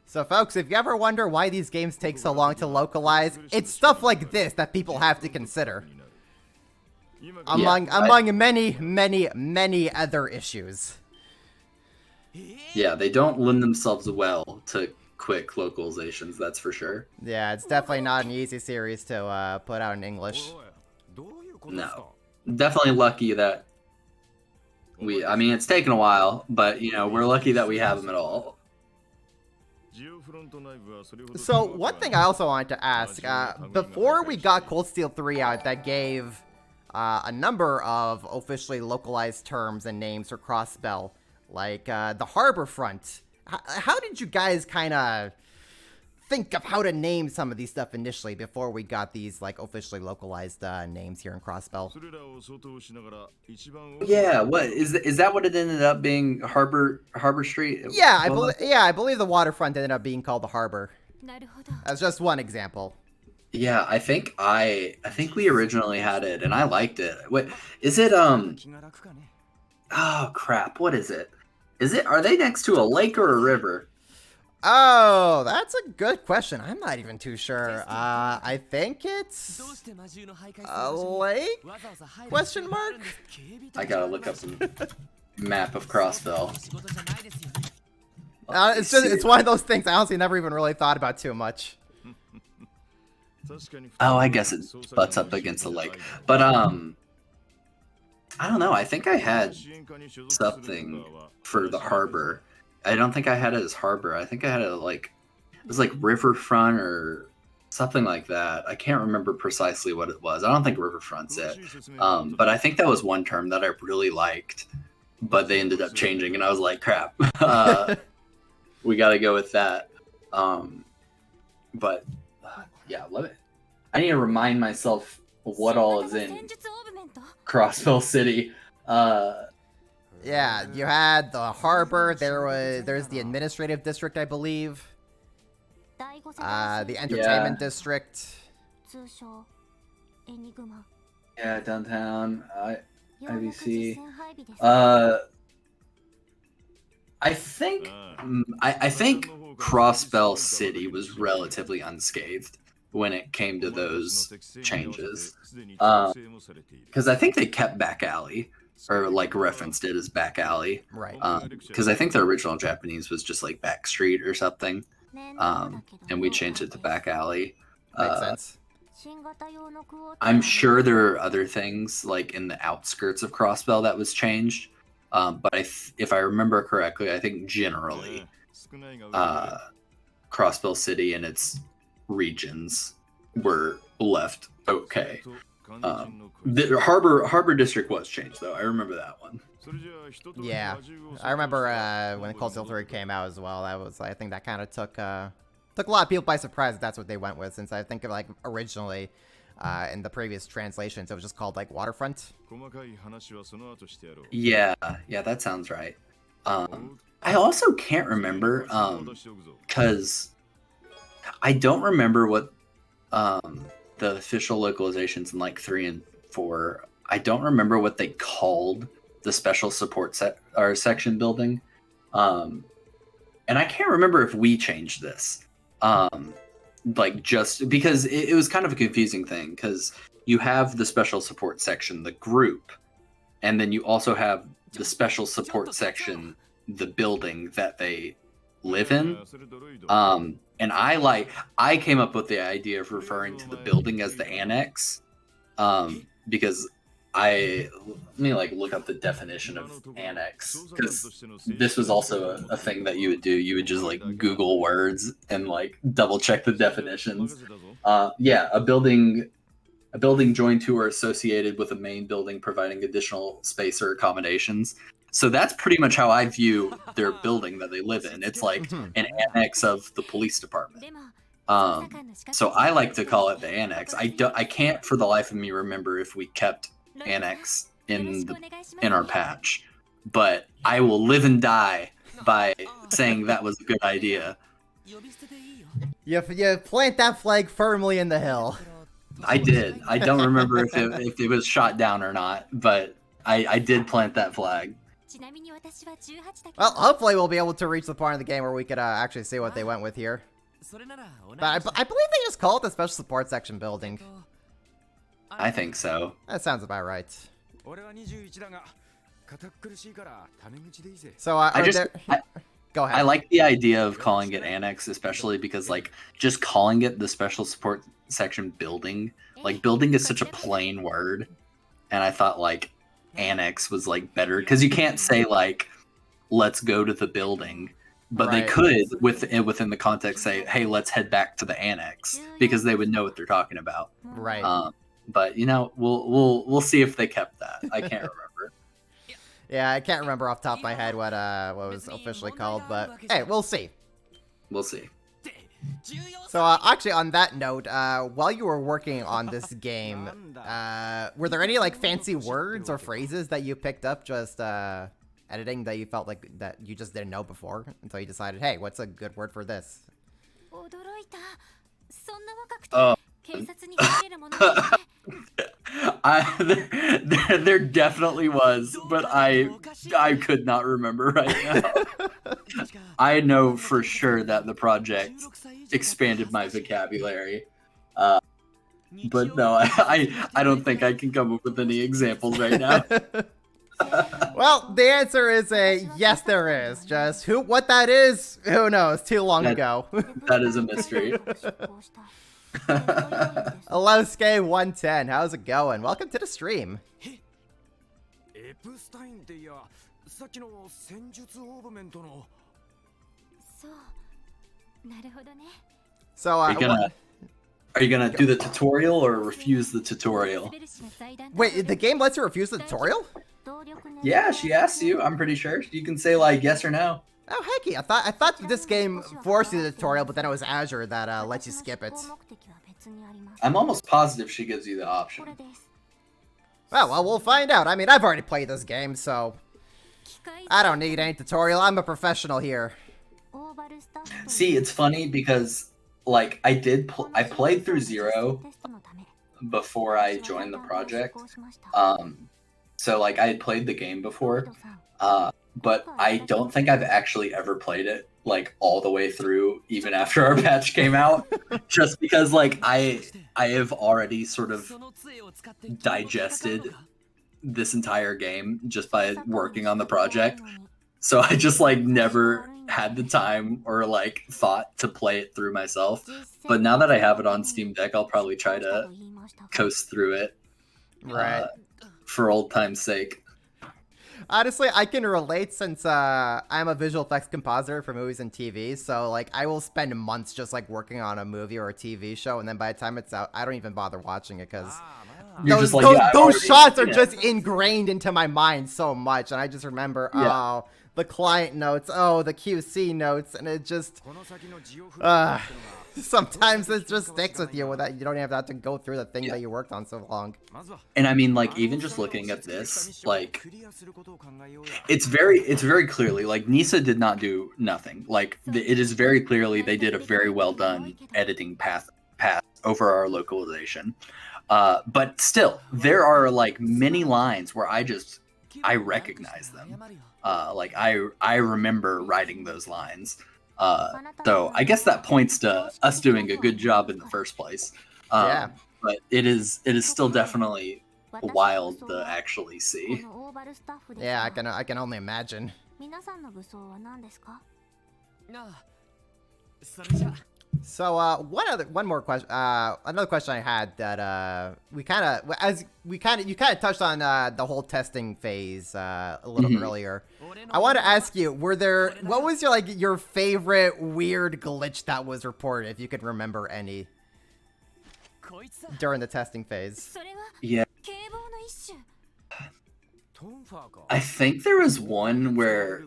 So folks, if you ever wonder why these games take so long to localize, it's stuff like this that people have to consider. Among many other issues. Yeah, they don't lend themselves well to quick localizations, that's for sure. Yeah, it's definitely not an easy series to put out in English. No. Definitely lucky that I mean, it's taken a while, but, you know, we're lucky that we have them at all. So, one thing I also wanted to ask, before we got Cold Steel 3 out, that gave a number of officially localized terms and names for Crossbell, like the Harbor Front. How did you guys kind of think of how to name some of these stuff initially before we got these like officially localized names here in Crossbell? Yeah, what is that what it ended up being? Harbor Street? Yeah, I believe the waterfront ended up being called the Harbor. That's just one example. Yeah, I think we originally had it and I liked it. Wait, is it oh crap, what is it? Are they next to a lake or a river? Oh, that's a good question. I'm not even too sure. I think it's a lake? Question mark? I gotta look up some map of Crossbell. It's one of those things I honestly never even really thought about too much. Oh, I guess it butts up against the lake. But I don't know. I think I had something for the harbor. I don't think I had it as harbor. I think I had it like it was like riverfront or something like that. I can't remember precisely what it was. I don't think riverfront's it. But I think that was one term that I really liked, but they ended up changing, and I was like, crap. We got to go with that. But yeah, love it. I need to remind myself what all is in Crossbell City. Yeah, you had the harbor. There's the administrative district, I believe. The entertainment district. Yeah, downtown. IBC. I think Crossbell City was relatively unscathed. when it came to those changes. Because I think they kept back alley, or like referenced it as back alley. Right. Because I think the original Japanese was just like back street or something. And we changed it to back alley. Makes sense. I'm sure there are other things like in the outskirts of Crossbell that was changed. But if I remember correctly, I think generally Crossbell City and its regions were left okay. The Harbor District was changed though. I remember that one. Yeah, I remember when Cold Steel 3 came out as well. I think that kind of took a lot of people by surprise. That's what they went with, since I think of like originally in the previous translations it was just called like Waterfront. Yeah, that sounds right. I also can't remember because I don't remember what the official localizations in like 3 and 4. I don't remember what they called the special support section building, and I can't remember if we changed this. Like just because it was kind of a confusing thing, because you have the special support section, the group, and then you also have the special support section, the building that they live in. And I came up with the idea of referring to the building as the annex, because let me like look up the definition of annex, because this was also a thing that you would do. You would just like Google words and like double check the definitions. Yeah, a building joined to or associated with a main building providing additional space or accommodations. So that's pretty much how I view their building that they live in. It's like an annex of the police department. So I like to call it the annex. I can't for the life of me remember if we kept annex in our patch, but I will live and die by saying that was a good idea. You plant that flag firmly in the hill. I did. I don't remember if it was shot down or not, but I did plant that flag. Well, hopefully we'll be able to reach the point of the game where we could actually see what they went with here. But I believe they just call it the special support section building. I think so. That sounds about right. So go ahead. I like the idea of calling it annex, especially because like just calling it the special support section building, like building is such a plain word, and I thought like annex was like better, because you can't say like let's go to the building, but they could within the context say, hey, let's head back to the annex, because they would know what they're talking about. Right. But you know, we'll see if they kept that. I can't remember. Yeah, I can't remember off the top of my head what was officially called, but hey, we'll see. We'll see. So actually, on that note, while you were working on this game, were there any like fancy words or phrases that you picked up just editing that you felt like that you just didn't know before until you decided, hey, what's a good word for this? There definitely was, but I could not remember right now. I know for sure that the project expanded my vocabulary, but no, I don't think I can come up with any examples right now. Well, the answer is a yes, there is. Just what that is, who knows? Too long ago. That is a mystery. Alosuke110, how's it going? Welcome to the stream. So, are you gonna do the tutorial or refuse the tutorial? Wait, the game lets you refuse the tutorial? Yeah, she asks you. I'm pretty sure you can say like yes or no. Oh hecky! I thought this game forced you the tutorial, but then it was Azure that lets you skip it. I'm almost positive she gives you the option. Well, we'll find out. I mean, I've already played this game, so I don't need any tutorial. I'm a professional here. See, it's funny because like I played through 0 before I joined the project. So like I had played the game before. but I don't think I've actually ever played it like all the way through, even after our patch came out, just because like I have already sort of digested this entire game just by working on the project. So I just like never had the time or like thought to play it through myself. But now that I have it on Steam Deck, I'll probably try to coast through it, Right. for old time's sake. Honestly, I can relate since I'm a visual effects compositor for movies and TV. So like, I will spend months just like working on a movie or a TV show, and then by the time it's out, I don't even bother watching it because You're those, just like, those, yeah, I've those already shots are seen it. just ingrained into my mind so much, and I just remember, Yeah. oh, the client notes, oh, the QC notes, and it just, sometimes it just sticks with you without you don't even have to go through the thing that you worked on so long. And I mean, like, even just looking at this, like, it's very clearly like Nisa did not do nothing. Like, it is very clearly they did a very well done editing path over our localization. But still, there are like many lines where I recognize them. Like I remember writing those lines. So I guess that points to us doing a good job in the first place. Yeah. But it is still definitely wild to actually see. Yeah, I can only imagine. So one more question, another question I had that you kind of touched on the whole testing phase a little earlier. I want to ask you, what was your favorite weird glitch that was reported, if you could remember any during the testing phase? Yeah. I think there was one where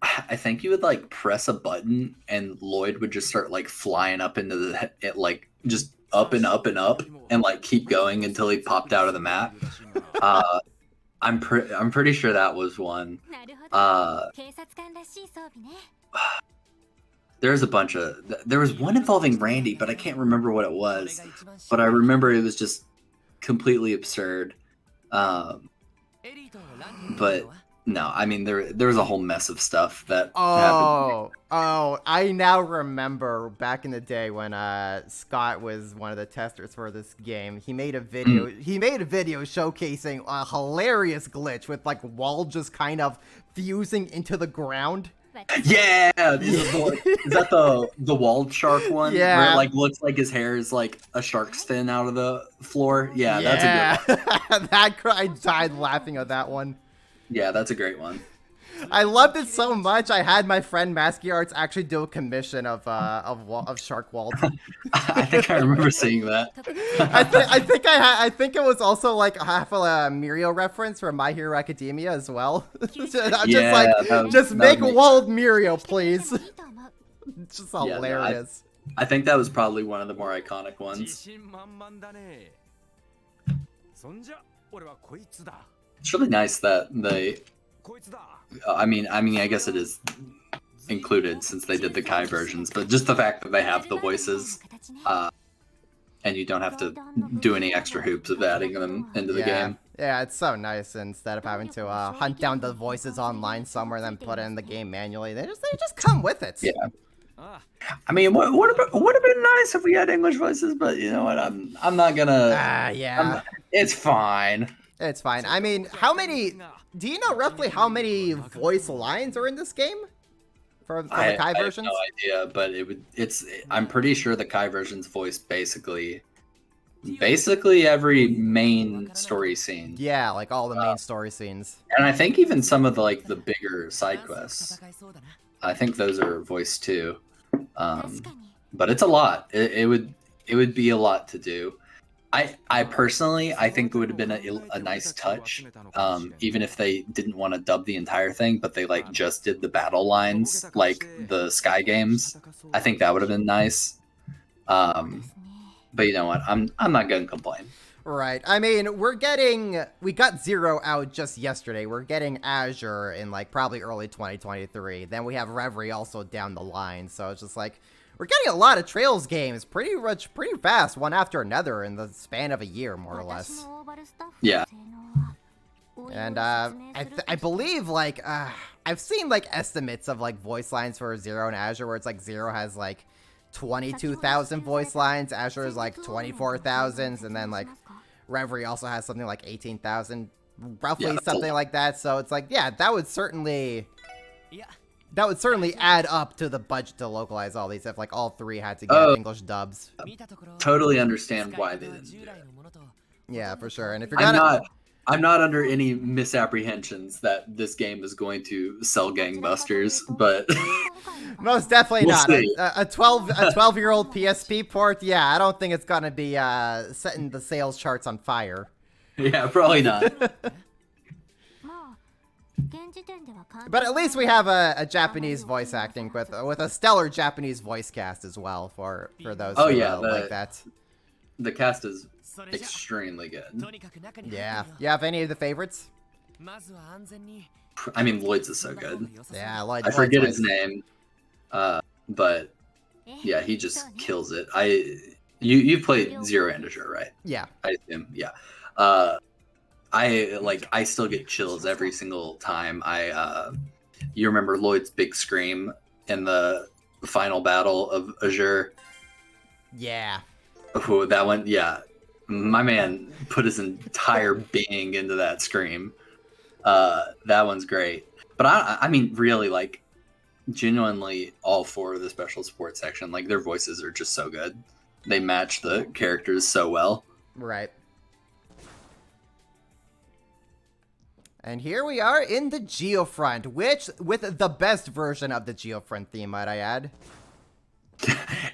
I think you would like press a button and Lloyd would just start like flying up into like just up and up and up and like keep going until he popped out of the map. I'm pretty sure that was one. There's a bunch of there was one involving Randy, but I can't remember what it was. But I remember it was just completely absurd. But no, I mean there was a whole mess of stuff that happened. Oh, I now remember back in the day when Scott was one of the testers for this game. He made a video. He made a video showcasing a hilarious glitch with like wall just kind of fusing into the ground. Yeah, is that the walled shark one? Yeah, where it like looks like his hair is like a shark's fin out of the floor. Yeah, that's a good one. I died laughing at that one. Yeah, that's a great one. I loved it so much. I had my friend Masky Arts actually do a commission of Shark Wald. I think I remember seeing that. I think it was also like half a Muriel reference from My Hero Academia as well. just make Wald Muriel, please. It's just hilarious. No, I think that was probably one of the more iconic ones. It's really nice that they. I mean, I guess it is included since they did the Kai versions, but just the fact that they have the voices, and you don't have to do any extra hoops of adding them into the game. Yeah, it's so nice instead of having to hunt down the voices online somewhere, then put it in the game manually. They just come with it. Yeah. I mean, what would have been nice if we had English voices, but you know what? I'm not gonna. It's fine. It's fine. I mean, do you know roughly how many voice lines are in this game? For the Kai versions? I have no idea, but I'm pretty sure the Kai version's voiced basically every main story scene. Yeah, like all the main story scenes. And I think even some of the bigger side quests. I think those are voiced too. But it's a lot. It would be a lot to do. I personally, I think it would have been a nice touch, even if they didn't want to dub the entire thing, but they like just did the battle lines like the Sky games. I think that would have been nice. But you know what? I'm not gonna complain. Right. I mean, we got Zero out just yesterday. We're getting Azure in like probably early 2023. Then we have Reverie also down the line. So it's just like, we're getting a lot of Trails games pretty fast, one after another in the span of a year, more or less. Yeah. And I believe like I've seen like estimates of like voice lines for Zero and Azure where it's like Zero has like 22,000 voice lines, Azure is like 24,000, and then like Reverie also has something like 18,000, roughly something like that. So it's like, yeah, that would certainly add up to the budget to localize all these if like all three had to get English dubs. Totally understand why they didn't do it. Yeah, for sure. And if you're gonna, I'm not under any misapprehensions that this game is going to sell gangbusters, but most definitely we'll not. See. A 12-year-old PSP port. Yeah, I don't think it's gonna be setting the sales charts on fire. Yeah, probably not. But at least we have a Japanese voice acting with a stellar Japanese voice cast as well for those who like that. The cast is extremely good. Yeah. You have any of the favorites? I mean, Lloyd's is so good. Yeah, Lloyd's I forget his name, but yeah, he just kills it. You played Zero and Azure, right? Yeah. I assume, yeah. I still get chills every single time you remember Lloyd's big scream in the final battle of Azure? Yeah. Oh, that one, yeah. My man put his entire being into that scream. That one's great. But I mean, really, like, genuinely all four of the special support section, like, their voices are just so good. They match the characters so well. Right. And here we are in the Geofront, which, with the best version of the Geofront theme, might I add.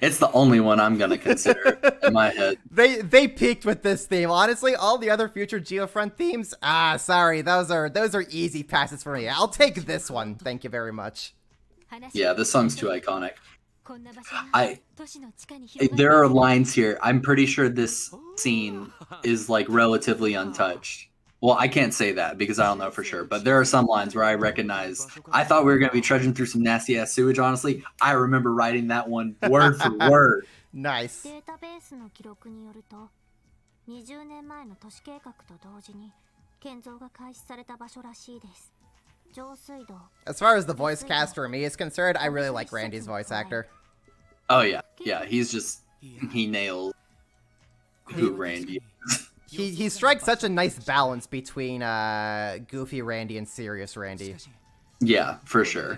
It's the only one I'm gonna consider in my head. They peaked with this theme. Honestly, all the other future Geofront themes, sorry, those are easy passes for me. I'll take this one. Thank you very much. Yeah, this song's too iconic. There are lines here. I'm pretty sure this scene is like relatively untouched. Well, I can't say that because I don't know for sure, but there are some lines where I recognize. I thought we were going to be trudging through some nasty ass sewage, honestly. I remember writing that one word for word. Nice. As far as the voice cast for me is concerned, I really like Randy's voice actor. Oh, yeah. Yeah, he nails who Randy is. He strikes such a nice balance between goofy Randy and serious Randy. Yeah, for sure.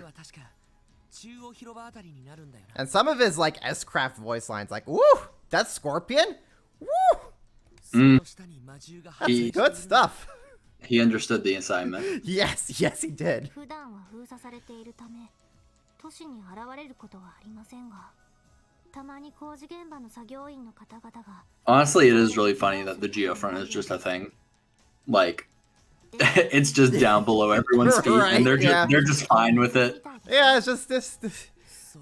And some of his like S-Craft voice lines, like "Woo, that's Scorpion, woo." That's good stuff. He understood the assignment. Yes, he did. Honestly, it is really funny that the Geofront is just a thing. Like, it's just down below everyone's feet, Right, and they're just fine with it. Yeah, it's just this.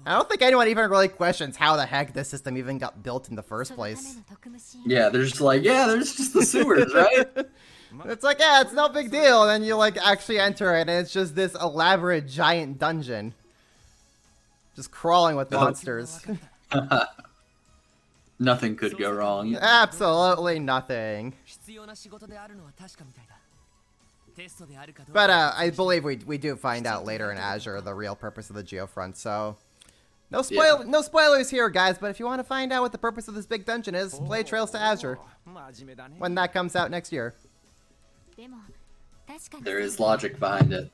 I don't think anyone even really questions how the heck this system even got built in the first place. Yeah, they're just like, yeah, there's just the sewers, right? It's like, yeah, it's no big deal. And then you like actually enter it, and it's just this elaborate giant dungeon, just crawling with monsters. Nothing could go wrong. Absolutely nothing. But I believe we do find out later in Azure the real purpose of the Geofront, so no spoilers here, guys, but if you want to find out what the purpose of this big dungeon is, play Trails to Azure when that comes out next year. There is logic behind it.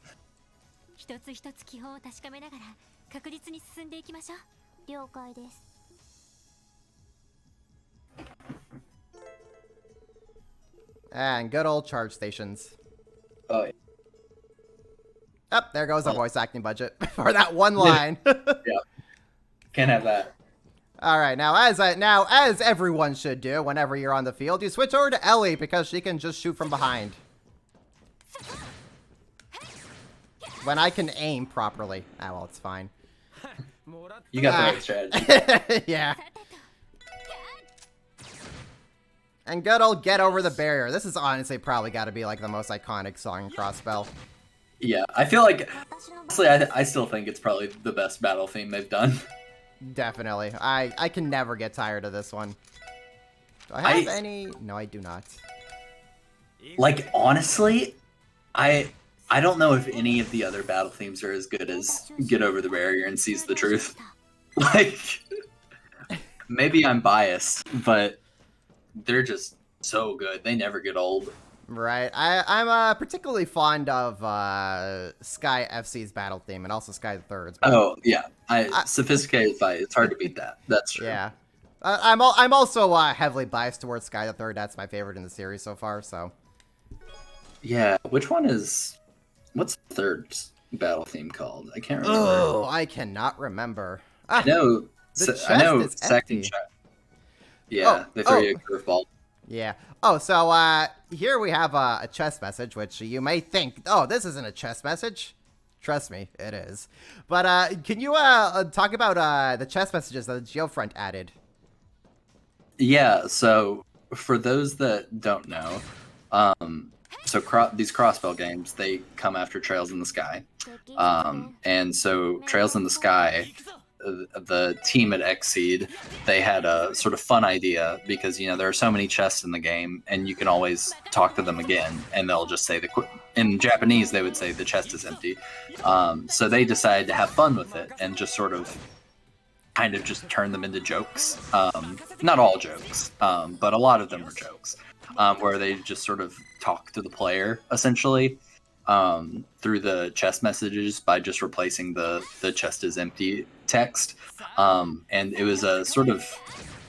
And good old charge stations. Oh, yeah. Oh, there goes our voice acting budget for that one line. Yeah. Can't have that. All right, now as everyone should do whenever you're on the field, you switch over to Ellie because she can just shoot from behind. When I can aim properly. Ah, well, it's fine. You got the right strategy. Yeah. And good old Get Over the Barrier. This is honestly probably got to be like the most iconic song in Crossbell. Yeah, I feel like, honestly, I still think it's probably the best battle theme they've done. Definitely. I can never get tired of this one. Do I have any? No, I do not. Like, honestly, I I don't know if any of the other battle themes are as good as Get Over the Barrier and Seize the Truth. Like, maybe I'm biased, but they're just so good. They never get old. Right. I'm particularly fond of Sky FC's battle theme and also Sky the Third's. But Oh yeah, sophisticated fight. It's hard to beat that. That's true. yeah. I'm also heavily biased towards Sky the Third. That's my favorite in the series so far. So Yeah, which one is? What's the third battle theme called? I can't remember. oh, I cannot remember. I know. The chest I know. is Second empty. shot. Yeah, they throw you a curveball. Yeah. Oh, so here we have a chest message, which you may think, oh, this isn't a chest message. Trust me, it is. But can you talk about the chest messages that the Geofront added? Yeah. So for those that don't know, these crossbow games, they come after Trails in the Sky, and so Trails in the Sky, the team at Xseed, they had a sort of fun idea because there are so many chests in the game, and you can always talk to them again, and they'll just say in Japanese they would say the chest is empty. So they decided to have fun with it and just sort of kind of just turn them into jokes. Not all jokes, but a lot of them were jokes, where they just sort of talk to the player essentially through the chest messages by just replacing the chest is empty text. And it was a sort of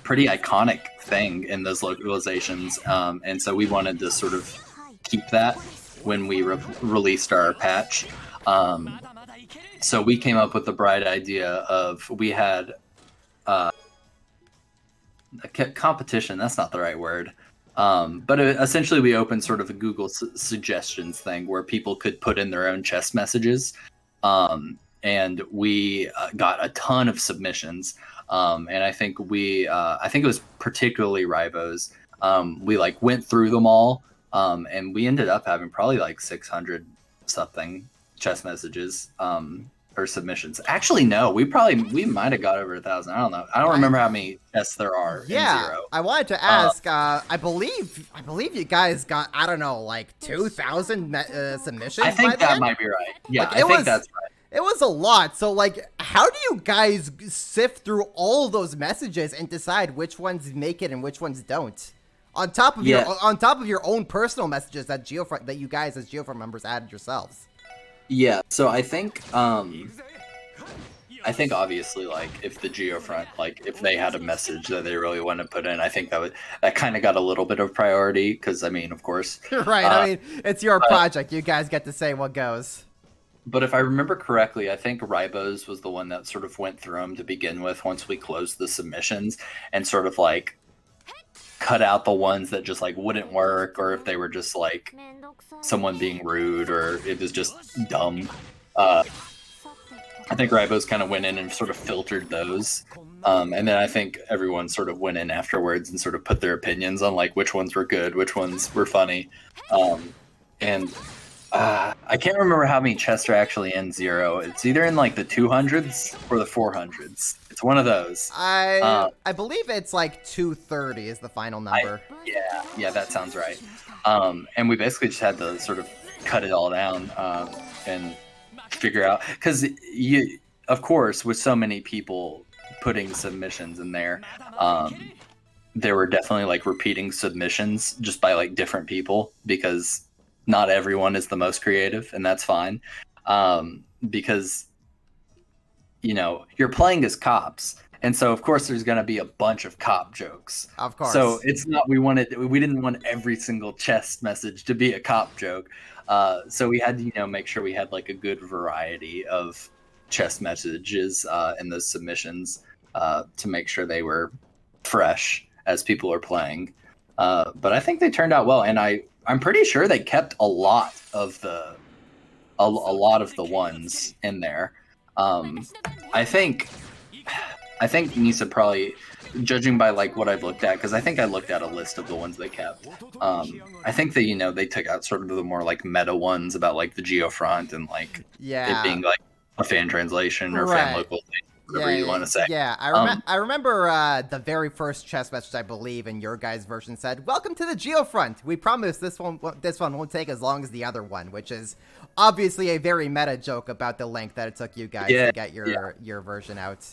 pretty iconic thing in those localizations. And so we wanted to sort of keep that when we released our patch. So we came up with the bright idea of, we had a competition, that's not the right word. But essentially we opened sort of a Google suggestions thing where people could put in their own chest messages. And we got a ton of submissions. And I think I think it was particularly Ribos. We went through them all. And we ended up having probably 600 something chest messages, or submissions. Actually, no, we might have got over 1,000. I don't know. I don't remember how many tests there are in Zero. I wanted to ask. I believe you guys got, I don't know, 2,000 submissions. I think that might be right. Yeah, I think that's right. It was a lot. So how do you guys sift through all those messages and decide which ones make it and which ones don't? On top of your own personal messages that you guys as Geofront members added yourselves. Yeah, so I think obviously if the Geofront, if they had a message that they really want to put in, I think that kind of got a little bit of priority because of course. Right, I mean, it's your project. You guys get to say what goes. But if I remember correctly, I think Ribos was the one that sort of went through them to begin with once we closed the submissions and sort of cut out the ones that just wouldn't work, or if they were just someone being rude or it was just dumb. I think Ribos kind of went in and sort of filtered those. And then I think everyone sort of went in afterwards and sort of put their opinions on which ones were good, which ones were funny. And I can't remember how many chests are actually in Zero. It's either in the 200s or the 400s. It's one of those. I believe it's 230 is the final number. Yeah, that sounds right. And we basically just had to sort of cut it all down and figure out, because of course, with so many people putting submissions in there, there were definitely repeating submissions just by different people, because not everyone is the most creative, and that's fine. Because you're playing as cops, and so of course there's going to be a bunch of cop jokes. Of course. So it's not we didn't want every single chest message to be a cop joke. So we had to make sure we had a good variety of chest messages in those submissions to make sure they were fresh as people are playing. But I think they turned out well, and I'm pretty sure they kept a lot of the ones in there. I think Nisa probably, judging by like what I've looked at, because I think I looked at a list of the ones they kept. I think that they took out sort of the more like meta ones about like the Geofront and like it being like a fan translation or fan localization. whatever you want to say. Yeah, I remember the very first chess message, I believe, in your guys' version said, "Welcome to the Geofront. We promise this one won't take as long as the other one," which is obviously a very meta joke about the length that it took you guys to get your version out.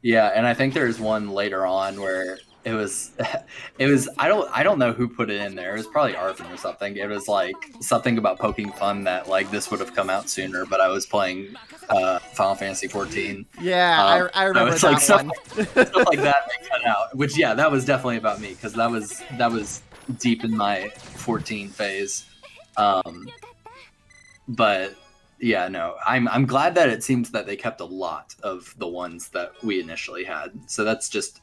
Yeah, and I think there's one later on where it was I don't know who put it in there. It was probably Arvin or something. It was like something about poking fun that like this would have come out sooner, but I was playing Final Fantasy 14. Yeah, I remember so it's that like one. stuff like that they cut out. Which that was definitely about me because that was deep in my 14 phase. But yeah, no, I'm glad that it seems that they kept a lot of the ones that we initially had. So that's just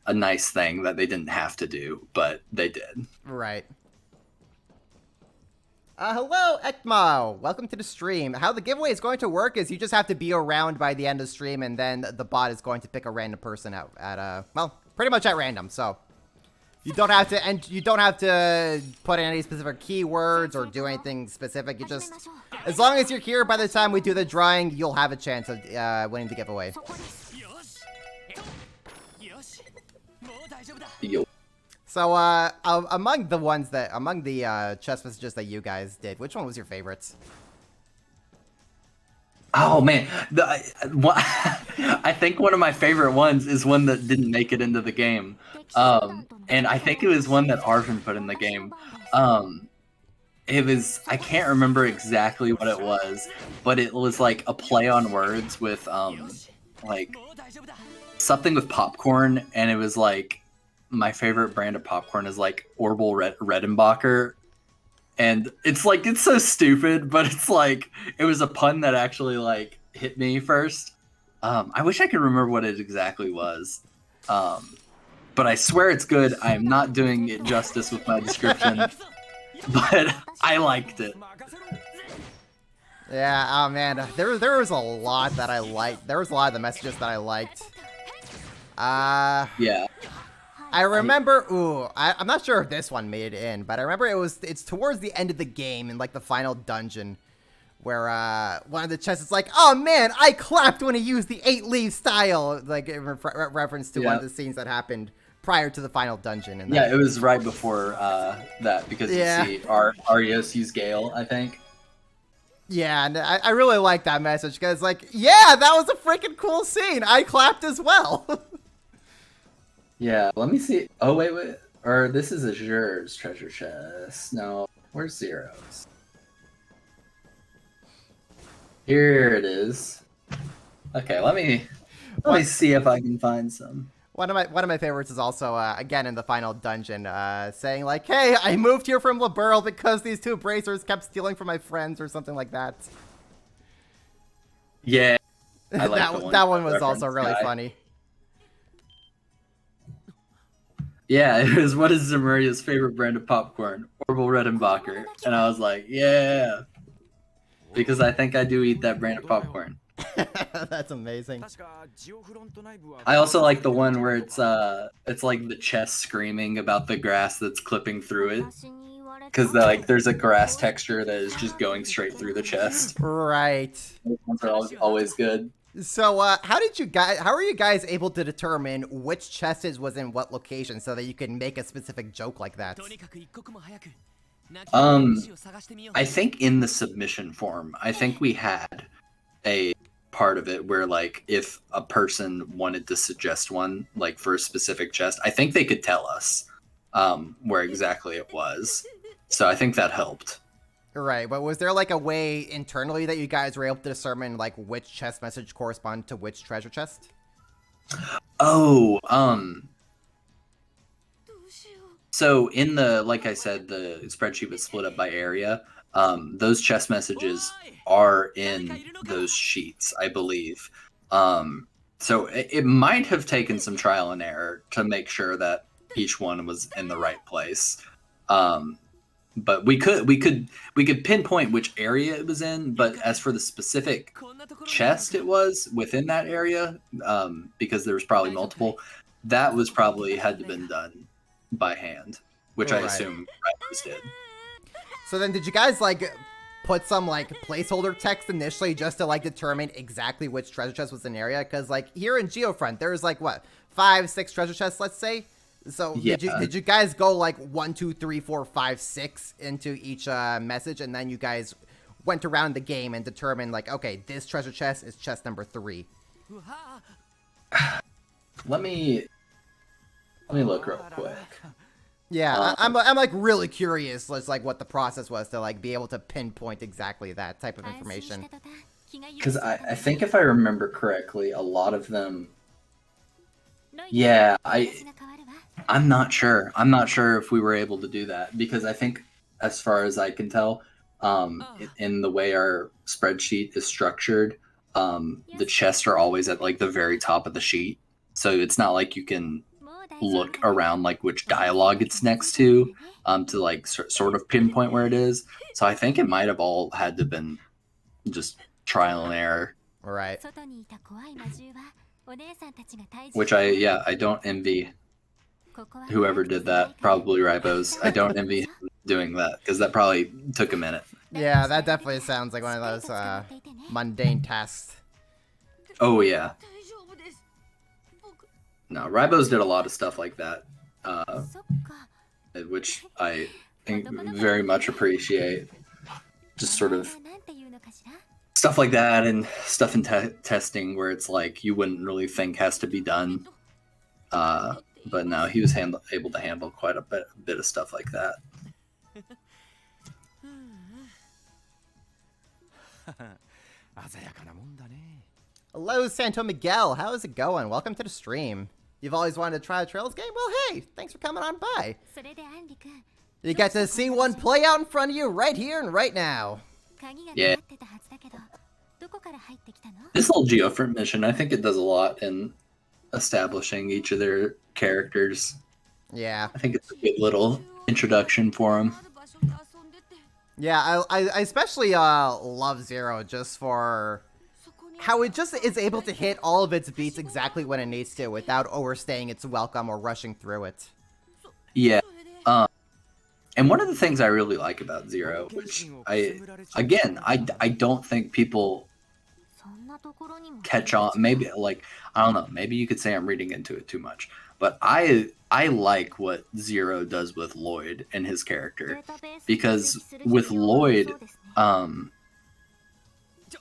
a nice thing that they didn't have to do, but they did. Right. Hello, Ekmo. Welcome to the stream. How the giveaway is going to work is you just have to be around by the end of the stream, and then the bot is going to pick a random person out at well, pretty much at random. So you don't have to put in any specific keywords or do anything specific. You just, as long as you're here by the time we do the drawing, you'll have a chance of winning the giveaway. Yo. So, among the chess messages that you guys did, which one was your favorite? Oh man, I think one of my favorite ones is one that didn't make it into the game, and I think it was one that Arvin put in the game. It was, I can't remember exactly what it was, but it was like a play on words with like something with popcorn, and it was like my favorite brand of popcorn is like Orville Redenbacher. And it's like, it's so stupid, but it's like, it was a pun that actually like hit me first. I wish I could remember what it exactly was. But I swear it's good. I am not doing it justice with my description, but I liked it. Yeah, oh man, there was a lot that I liked. There was a lot of the messages that I liked. Yeah. I remember, I'm not sure if this one made it in, but I remember it's towards the end of the game in like the final dungeon where one of the chests is like, "Oh man, I clapped when he used the 8-leaf style," like in reference to one of the scenes that happened prior to the final dungeon. And it was right before that because you see Arios use Gale, I think. Yeah, and I really like that message because like, yeah, that was a freaking cool scene. I clapped as well. Yeah, let me see. Oh, wait. Or this is Azure's treasure chest. No, where's Zero's? Here it is. Okay, let me see if I can find some. One of my favorites is also again in the final dungeon, saying like, "Hey, I moved here from Liberl because these two bracers kept stealing from my friends," or something like that. Yeah, I like that one was also really funny. Yeah, it was, "What is Zamuria's favorite brand of popcorn?" Orville Redenbacher. And I was like, yeah. Because I think I do eat that brand of popcorn. That's amazing. I also like the one where it's like the chest screaming about the grass that's clipping through it. Because like there's a grass texture that is just going straight through the chest. Right. Those ones are always good. So, how are you guys able to determine which chest was in what location so that you can make a specific joke like that? I think in the submission form, I think we had a part of it where like if a person wanted to suggest one like for a specific chest, I think they could tell us where exactly it was. So I think that helped. Right, but was there like a way internally that you guys were able to determine like which chest message corresponded to which treasure chest? Oh, so in the, like I said, the spreadsheet was split up by area. Those chest messages are in those sheets, I believe. So it might have taken some trial and error to make sure that each one was in the right place. But we could pinpoint which area it was in, but as for the specific chest it was within that area, because there was probably multiple, that was probably had to been done by hand, which I assume Rivers did. So then did you guys like put some like placeholder text initially just to like determine exactly which treasure chest was an area, because like here in Geofront there's like what 5-6 treasure chests, let's say. So Yeah. did you guys go like 1, 2, 3, 4, 5, 6 into each message, and then you guys went around the game and determined like, okay, this treasure chest is chest number 3? Let me look real quick. Yeah, I'm like really curious, like what the process was to like be able to pinpoint exactly that type of information. Because I think if I remember correctly, a lot of them. Yeah, I'm not sure. I'm not sure if we were able to do that, because I think, as far as I can tell, in the way our spreadsheet is structured, the chests are always at like the very top of the sheet. So it's not like you can look around like which dialogue it's next to like sort of pinpoint where it is. So I think it might have all had to been just trial and error. Right. Which I don't envy whoever did that. Probably Ribos. I don't envy him doing that, because that probably took a minute. Yeah, that definitely sounds like one of those mundane tasks. Oh yeah. No, Ribos did a lot of stuff like that, which I think very much appreciate. Just sort of stuff like that, and stuff in testing where it's like you wouldn't really think has to be done. But no, he was able to handle quite a bit of stuff like that. Hello, Santo Miguel. How is it going? Welcome to the stream. You've always wanted to try a Trails game? Well, hey, thanks for coming on by. You get to see one play out in front of you right here and right now. Yeah. This little Geofront mission, I think it does a lot in establishing each of their characters. Yeah. I think it's a good little introduction for them. Yeah, I especially love Zero just for how it just is able to hit all of its beats exactly when it needs to without overstaying its welcome or rushing through it. Yeah. And one of the things I really like about Zero, which I don't think people catch on. Maybe like, I don't know, maybe you could say I'm reading into it too much, but I like what Zero does with Lloyd and his character, because with Lloyd,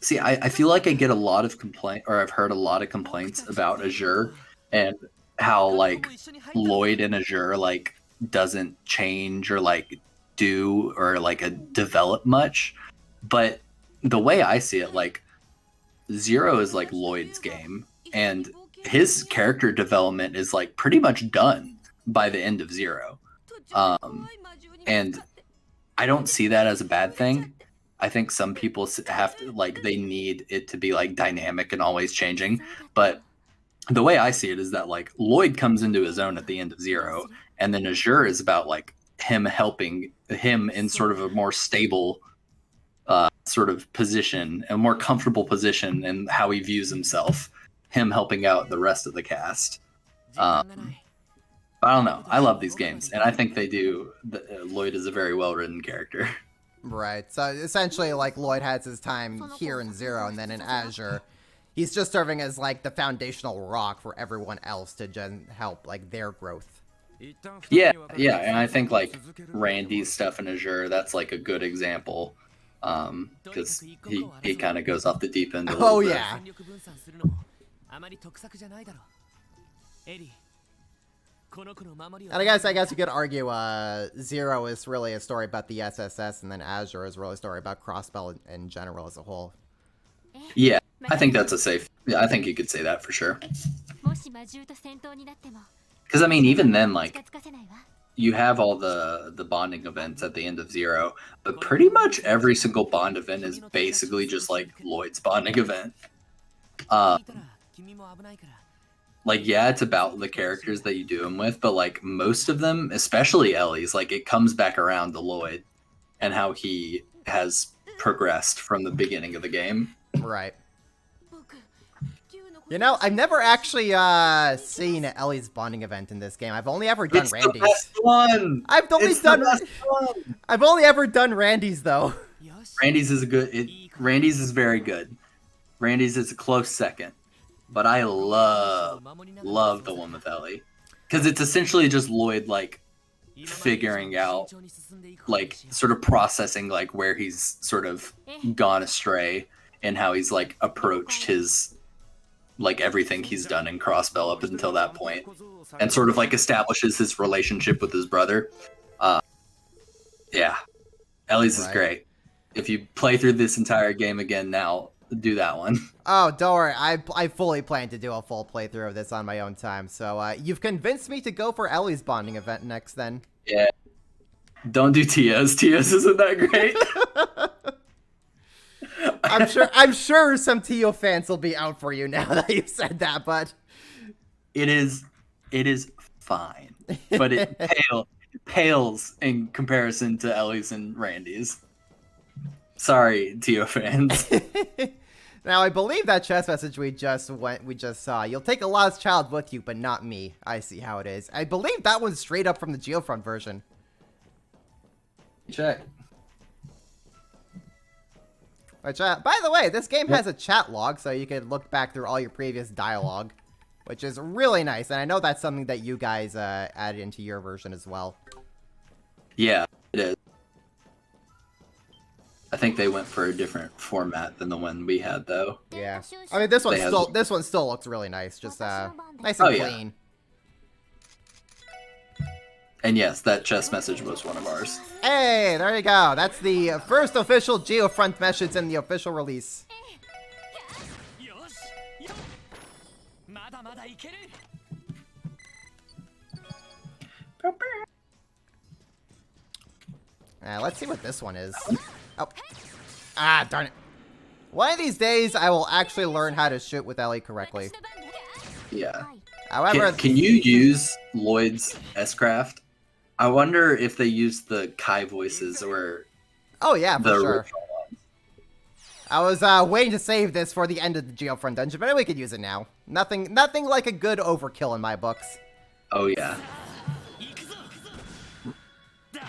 see, I feel like I get a lot of I've heard a lot of complaints about Azure and how like Lloyd and Azure like doesn't change or like do or like develop much. But the way I see it, like Zero is like Lloyd's game, and his character development is like pretty much done by the end of Zero. And I don't see that as a bad thing. I think some people have to, like, they need it to be like dynamic and always changing. But the way I see it is that like Lloyd comes into his own at the end of Zero, and then Azure is about like him helping him in sort of a more stable sort of position, a more comfortable position in how he views himself, him helping out the rest of the cast. I don't know. I love these games, and I think they do. Lloyd is a very well-written character. Right. So essentially, like, Lloyd has his time here in Zero, and then in Azure, he's just serving as like the foundational rock for everyone else to help like their growth. Yeah, and I think like Randy's stuff in Azure, that's like a good example, because he kind of goes off the deep end. Oh yeah. And I guess you could argue Zero is really a story about the SSS, and then Azure is really a story about Crossbell in general as a whole. Yeah, I think that's a safe. Yeah, I think you could say that for sure. Because I mean, even then, like, you have all the bonding events at the end of Zero, but pretty much every single bond event is basically just like Lloyd's bonding event. Like, yeah, it's about the characters that you do them with, but like most of them, especially Ellie's, like it comes back around to Lloyd and how he has progressed from the beginning of the game. Right. You know, I've never actually seen Ellie's bonding event in this game. I've only ever done Randy's. The best one. I've only ever done Randy's though. Randy's is a good. Randy's is very good. Randy's is a close second, but I love the one with Ellie, because it's essentially just Lloyd like figuring out, like sort of processing like where he's sort of gone astray and how he's like approached his like everything he's done in Crossbell up until that point, and sort of like establishes his relationship with his brother. Yeah, Ellie's is great. If you play through this entire game again now, do that one. Oh, don't worry. I fully plan to do a full playthrough of this on my own time. So you've convinced me to go for Ellie's bonding event next then. Yeah. Don't do Tia's. Tia's isn't that great. I'm sure some Tio fans will be out for you now that you've said that, but it is fine. But it pales in comparison to Ellie's and Randy's. Sorry, Tio fans. Now, I believe that chess message we just saw. You'll take a lost child with you, but not me. I see how it is. I believe that one's straight up from the Geofront version. Check. Which, by the way, this game has a chat log, so you can look back through all your previous dialogue, which is really nice. And I know that's something that you guys added into your version as well. Yeah, it is. I think they went for a different format than the one we had, though. Yeah, I mean this one still looks really nice, just nice and clean. And yes, that chess message was one of ours. Hey, there you go. That's the first official Geofront message in the official release. Let's see what this one is. Oh. Ah, darn it. One of these days, I will actually learn how to shoot with Ellie correctly. Yeah. However, can you use Lloyd's S-Craft? I wonder if they use the Kai voices or... Oh, yeah, for sure. Original ones. I was waiting to save this for the end of the Geofront dungeon, but we could use it now. Nothing like a good overkill in my books. Oh, yeah.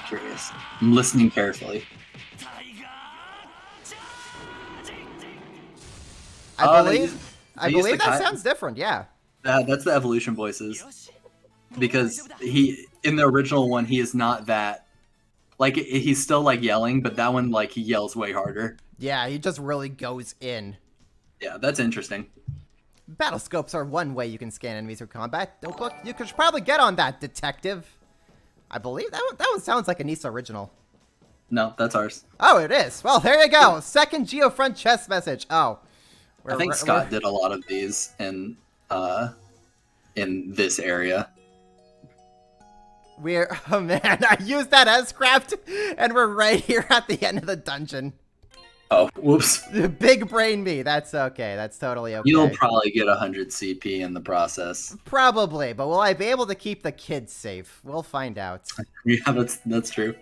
Curious. I'm listening carefully. I believe that sounds different, yeah. That's the evolution voices. Because in the original one, he is not that... Like, he's still, like, yelling, but that one, like, he yells way harder. Yeah, he just really goes in. Yeah, that's interesting. Battle scopes are one way you can scan enemies for combat. Notebook, you could probably get on that, detective. I believe that one sounds like a Nisa original. No, that's ours. Oh, it is. Well, there you go. Second Geofront chess message. Oh. I think Scott did a lot of these in this area. Oh man, I used that S-Craft, and we're right here at the end of the dungeon. Oh, whoops. Big brain me. That's okay. That's totally okay. You'll probably get 100 CP in the process. Probably, but will I be able to keep the kids safe? We'll find out. Yeah, that's true.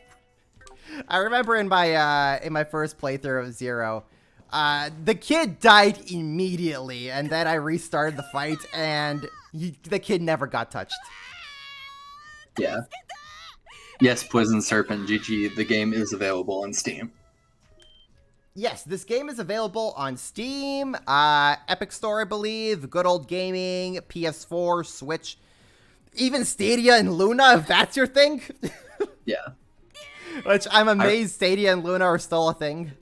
I remember in my first playthrough of Zero, the kid died immediately, and then I restarted the fight, and the kid never got touched. Yeah. Yes, Poison Serpent, GG, the game is available on Steam. Yes, this game is available on Steam, Epic Store, I believe, Good Old Gaming, PS4, Switch, even Stadia and Luna, if that's your thing. Yeah. Which I'm amazed Stadia and Luna are still a thing.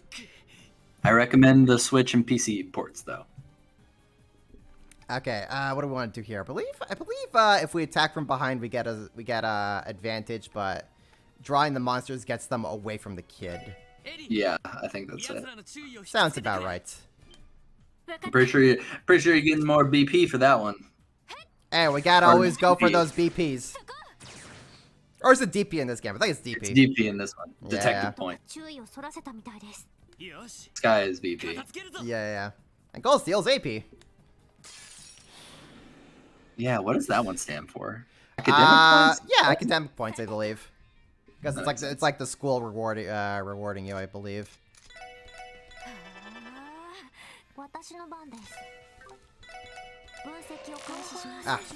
I recommend the Switch and PC ports, though. Okay, what do we want to do here? I believe if we attack from behind, we get a advantage, but drawing the monsters gets them away from the kid. Yeah, I think that's it. Sounds about right. I'm pretty sure you're getting more BP for that one. Hey, we gotta always go for those BPs. Or is it DP in this game? I think it's DP. It's DP in this one. Detective point. Sky is BP. Yeah. And Gold Steel's AP. Yeah, what does that one stand for? Academic points? Yeah, academic points, I believe. Because it's like the school rewarding you, I believe.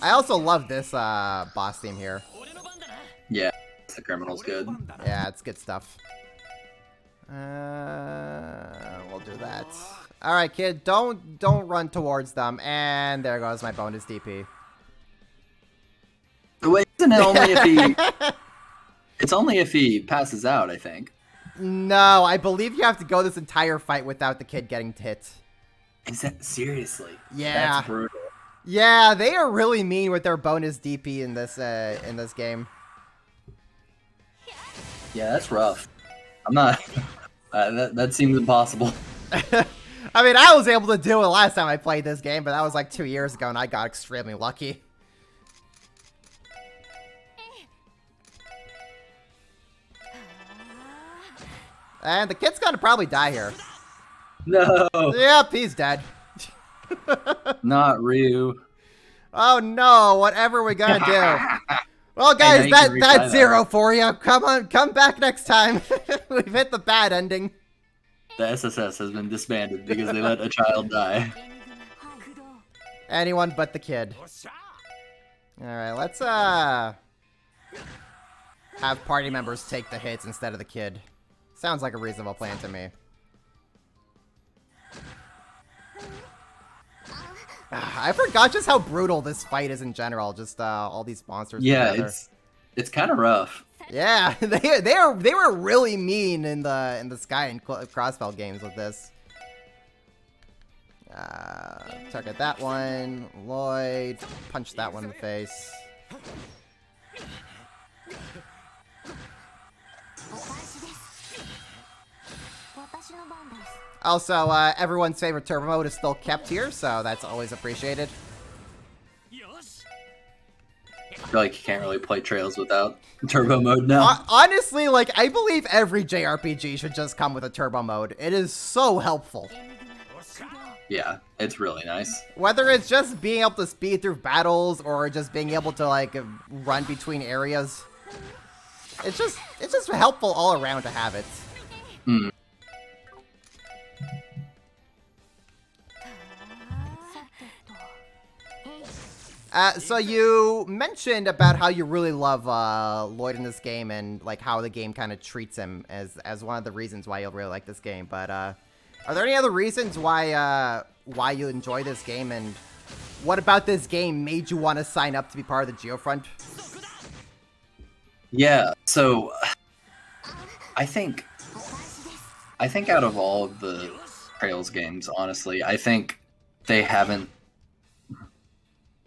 I also love this boss theme here. Yeah, the criminal's good. Yeah, it's good stuff. We'll do that. All right, kid, don't run towards them. And there goes my bonus DP. Wait, isn't it only if he? It's only if he passes out, I think. No, I believe you have to go this entire fight without the kid getting hit. Is that seriously? Yeah. That's brutal. Yeah, they are really mean with their bonus DP in this game. Yeah, that's rough. I'm not. That seems impossible. I mean, I was able to do it last time I played this game, but that was like 2 years ago, and I got extremely lucky. And the kid's gonna probably die here. No. Yep, he's dead. Not Ryu. Oh no, whatever we gonna do. Well, guys, that's Zero for you. Come on, come back next time. We've hit the bad ending. The SSS has been disbanded because they let a child die. Anyone but the kid. Alright, let's have party members take the hits instead of the kid. Sounds like a reasonable plan to me. I forgot just how brutal this fight is in general. Just all these monsters. Yeah, together. it's kind of rough. Yeah, they were really mean in the Sky and Crossbell games with this. Target that one. Lloyd, punch that one in the face. Also, everyone's favorite turbo mode is still kept here, so that's always appreciated. I feel like you can't really play Trails without turbo mode now. Honestly, like, I believe every JRPG should just come with a turbo mode. It is so helpful. Yeah, it's really nice. Whether it's just being able to speed through battles or just being able to, like, run between areas. It's just helpful all around to have it. Hmm. So you mentioned about how you really love Lloyd in this game and like how the game kind of treats him as one of the reasons why you'll really like this game. But are there any other reasons why you enjoy this game, and what about this game made you want to sign up to be part of the Geofront? Yeah, so I think out of all of the Trails games, honestly, I think they haven't.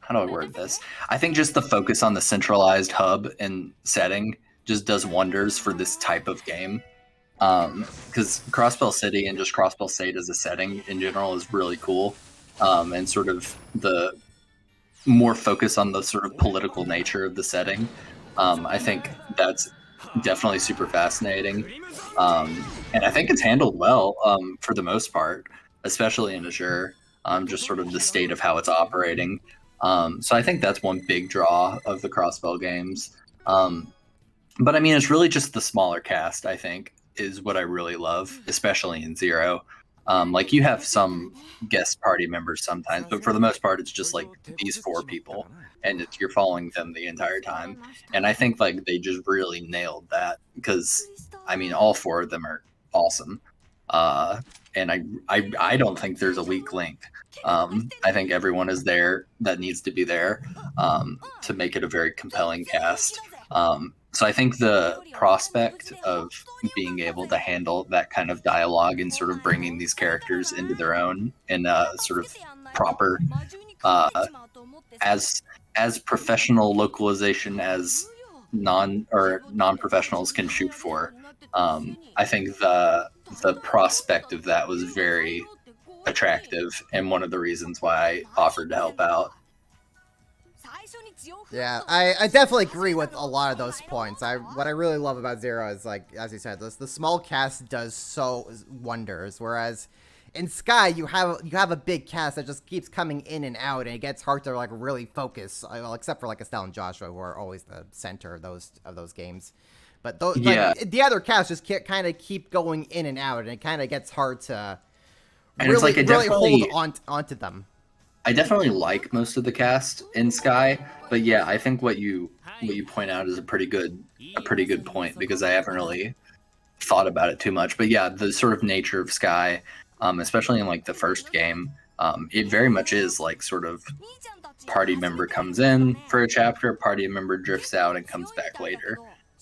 How do I word this? I think just the focus on the centralized hub and setting just does wonders for this type of game. Because Crossbell City and just Crossbell State as a setting in general is really cool. And sort of the more focus on the sort of political nature of the setting. I think that's definitely super fascinating. And I think it's handled well for the most part, especially in Azure. Just sort of the state of how it's operating. So I think that's one big draw of the Crossbell games. But I mean, it's really just the smaller cast, I think, is what I really love, especially in Zero. Like, you have some guest party members sometimes, but for the most part, it's just like these 4 people, and you're following them the entire time. And I think like they just really nailed that because, I mean, all 4 of them are awesome. And I don't think there's a weak link. I think everyone is there that needs to be there to make it a very compelling cast. So I think the prospect of being able to handle that kind of dialogue and sort of bringing these characters into their own in a sort of proper, as professional localization as non-professionals can shoot for. I think the prospect of that was very attractive and one of the reasons why I offered to help out. Yeah, I definitely agree with a lot of those points. What I really love about Zero is, like, as you said, the small cast does so wonders, whereas in Sky you have a big cast that just keeps coming in and out, and it gets hard to like really focus. Well, except for like Estelle and Joshua, who are always the center of those games. But those, yeah. like, the other cast just kind of keep going in and out, and it kind of gets hard to and really, it's like really hold onto them. I definitely like most of the cast in Sky, but yeah, I think what you point out is a pretty good point, because I haven't really thought about it too much. But yeah, the sort of nature of Sky, especially in like the first game, it very much is like sort of party member comes in for a chapter, party member drifts out and comes back later.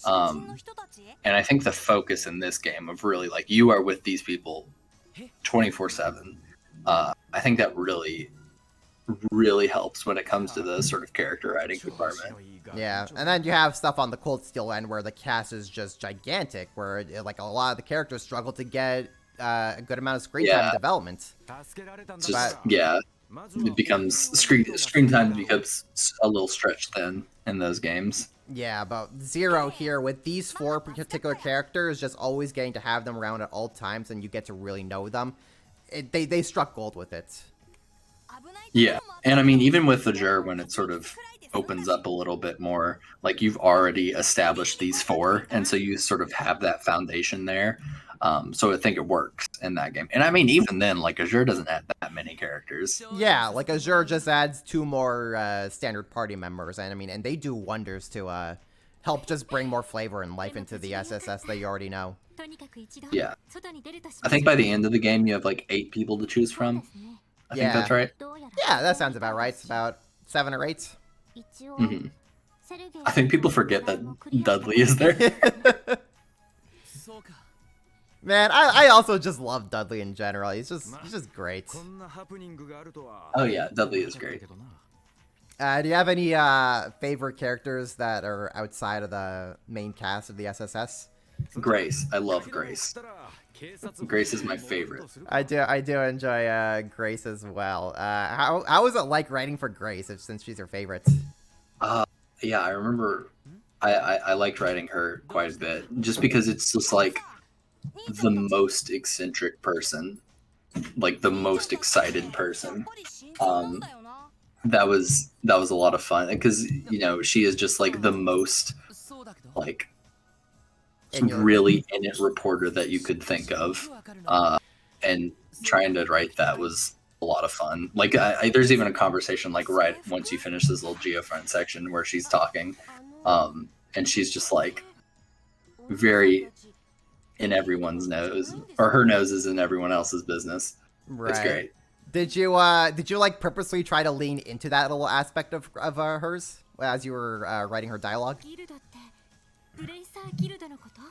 And I think the focus in this game of really like you are with these people 24/7. I think that really helps when it comes to the sort of character writing department. Yeah, and then you have stuff on the Cold Steel end where the cast is just gigantic, where like a lot of the characters struggle to get a good amount of screen time development. It's just, it becomes screen time becomes a little stretched thin in those games. Yeah, but Zero here with these 4 particular characters, just always getting to have them around at all times, and you get to really know them. They struck gold with it. Yeah, and I mean, even with the Jur, when it sort of opens up a little bit more, like you've already established these 4, and so you sort of have that foundation there. So I think it works in that game. And I mean, even then, like Azure doesn't add that many characters. Yeah, like Azure just adds 2 more standard party members, and I mean, and they do wonders to help just bring more flavor and life into the SSS that you already know. Yeah, I think by the end of the game, you have like 8 people to choose from. I think that's right. Yeah, that sounds about right. It's about 7 or 8. Mm-hmm. I think people forget that Dudley is there. Man, I also just love Dudley in general. He's just great. Oh yeah, Dudley is great. Do you have any favorite characters that are outside of the main cast of the SSS? Grace. I love Grace. Grace is my favorite. I do enjoy Grace as well. How was it like writing for Grace since she's your favorite? Yeah, I remember I liked writing her quite a bit just because it's just like the most eccentric person, like the most excited person. That was a lot of fun because she is just like the most like really in it reporter that you could think of, and trying to write that was a lot of fun. Like there's even a conversation like right once you finish this little Geofront section where she's talking, and she's just like very in everyone's nose, or her nose is in everyone else's business. Right. It's great. Did you like purposely try to lean into that little aspect of hers as you were writing her dialogue?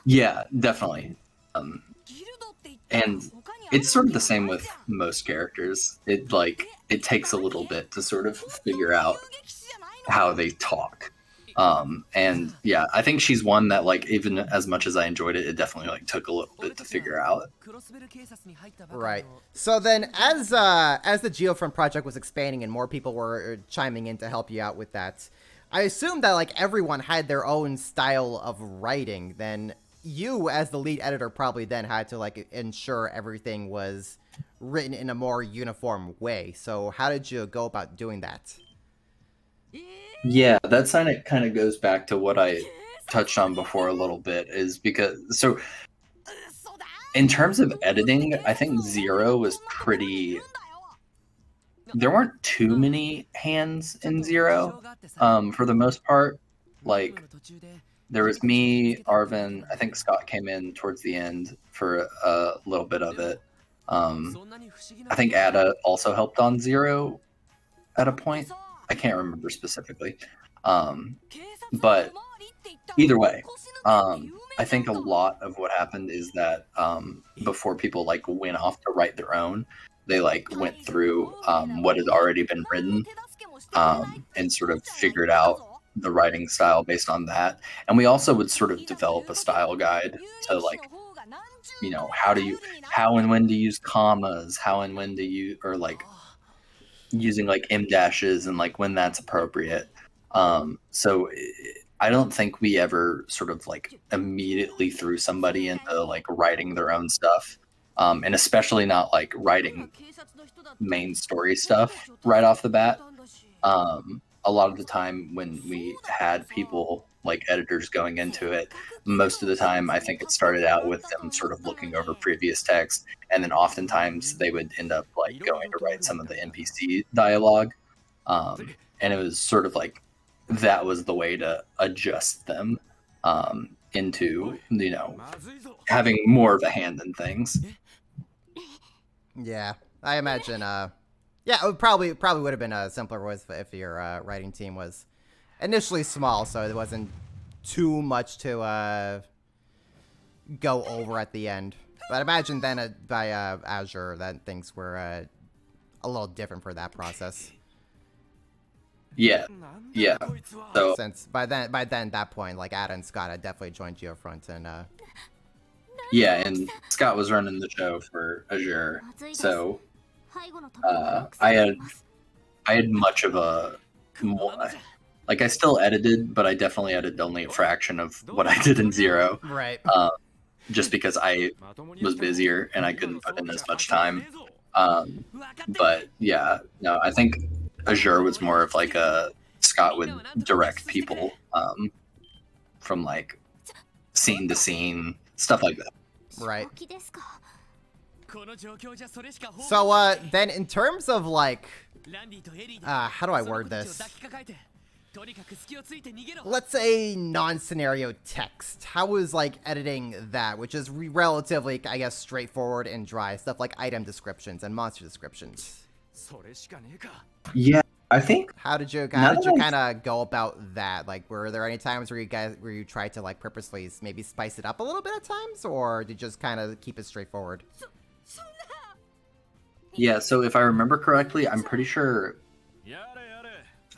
Yeah, definitely. And it's sort of the same with most characters. It takes a little bit to sort of figure out how they talk. And yeah, I think she's one that like even as much as I enjoyed it, it definitely like took a little bit to figure out. Right. So then as the Geofront project was expanding and more people were chiming in to help you out with that, I assume that like everyone had their own style of writing. Then you as the lead editor probably then had to like ensure everything was written in a more uniform way. So how did you go about doing that? Yeah, that kind of goes back to what I touched on before a little bit, is because so in terms of editing, I think Zero was pretty. There weren't too many hands in Zero, for the most part. Like there was me, Arvin. I think Scott came in towards the end for a little bit of it. I think Ada also helped on Zero at a point. I can't remember specifically. But either way, I think a lot of what happened is that before people like went off to write their own, they like went through what had already been written, and sort of figured out the writing style based on that. And we also would sort of develop a style guide to like, how and when to use commas, how and when to use, or like using like M dashes and like when that's appropriate. So I don't think we ever sort of like immediately threw somebody into like writing their own stuff, and especially not like writing main story stuff right off the bat. A lot of the time when we had people like editors going into it, most of the time I think it started out with them sort of looking over previous text, and then oftentimes they would end up like going to write some of the NPC dialogue, and it was sort of like that was the way to adjust them into, having more of a hand in things. Yeah, I imagine. Yeah, it probably would have been a simpler if your writing team was initially small, so it wasn't too much to go over at the end. But imagine then by Azure that things were a little different for that process. Yeah. So since by then at that point, like Ada and Scott had definitely joined Geofront, and yeah, and Scott was running the show for Azure, so I had much of a like I still edited, but I definitely edited only a fraction of what I did in Zero. Right. Just because I was busier and I couldn't put in as much time. But yeah, no, I think Azure was more of like a Scott would direct people from like scene to scene, stuff like that. Right. So then in terms of like how do I word this? Let's say non-scenario text. How was like editing that, which is relatively, I guess, straightforward and dry stuff like item descriptions and monster descriptions? Yeah, I think. How did you kind of go about that? Like, were there any times where you tried to like purposely maybe spice it up a little bit at times, or did you just kind of keep it straightforward? Yeah, so if I remember correctly, I'm pretty sure.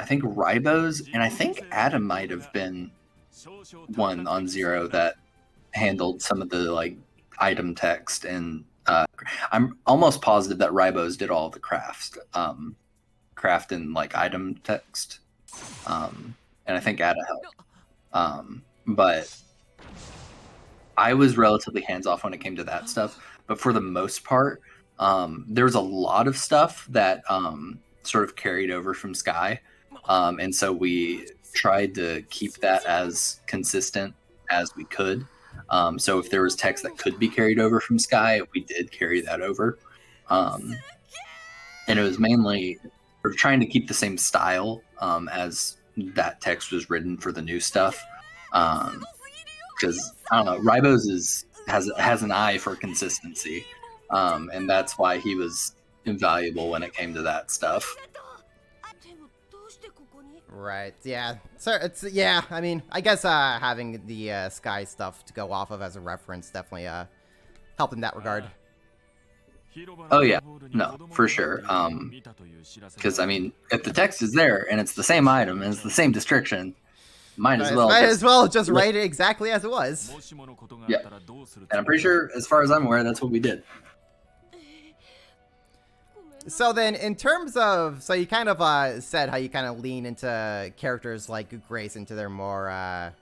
I think Ribos and I think Adam might have been one on Zero that handled some of the like item text, and I'm almost positive that Ribos did all the craft and like item text, and I think Ada helped. But I was relatively hands off when it came to that stuff. But for the most part, there was a lot of stuff that sort of carried over from Sky. And so we tried to keep that as consistent as we could. So if there was text that could be carried over from Sky, we did carry that over. And it was mainly we're trying to keep the same style as that text was written for the new stuff. Because I don't know, Ribos has an eye for consistency, and that's why he was invaluable when it came to that stuff. Right. Yeah. So yeah. I mean, I guess having the Sky stuff to go off of as a reference definitely helped in that regard. Oh yeah, no, for sure. Because I mean, if the text is there and it's the same item and it's the same description, might as well just write it exactly as it was. Yeah, and I'm pretty sure, as far as I'm aware, that's what we did. So then, in terms of, so you kind of said how you kind of lean into characters like Grace into their more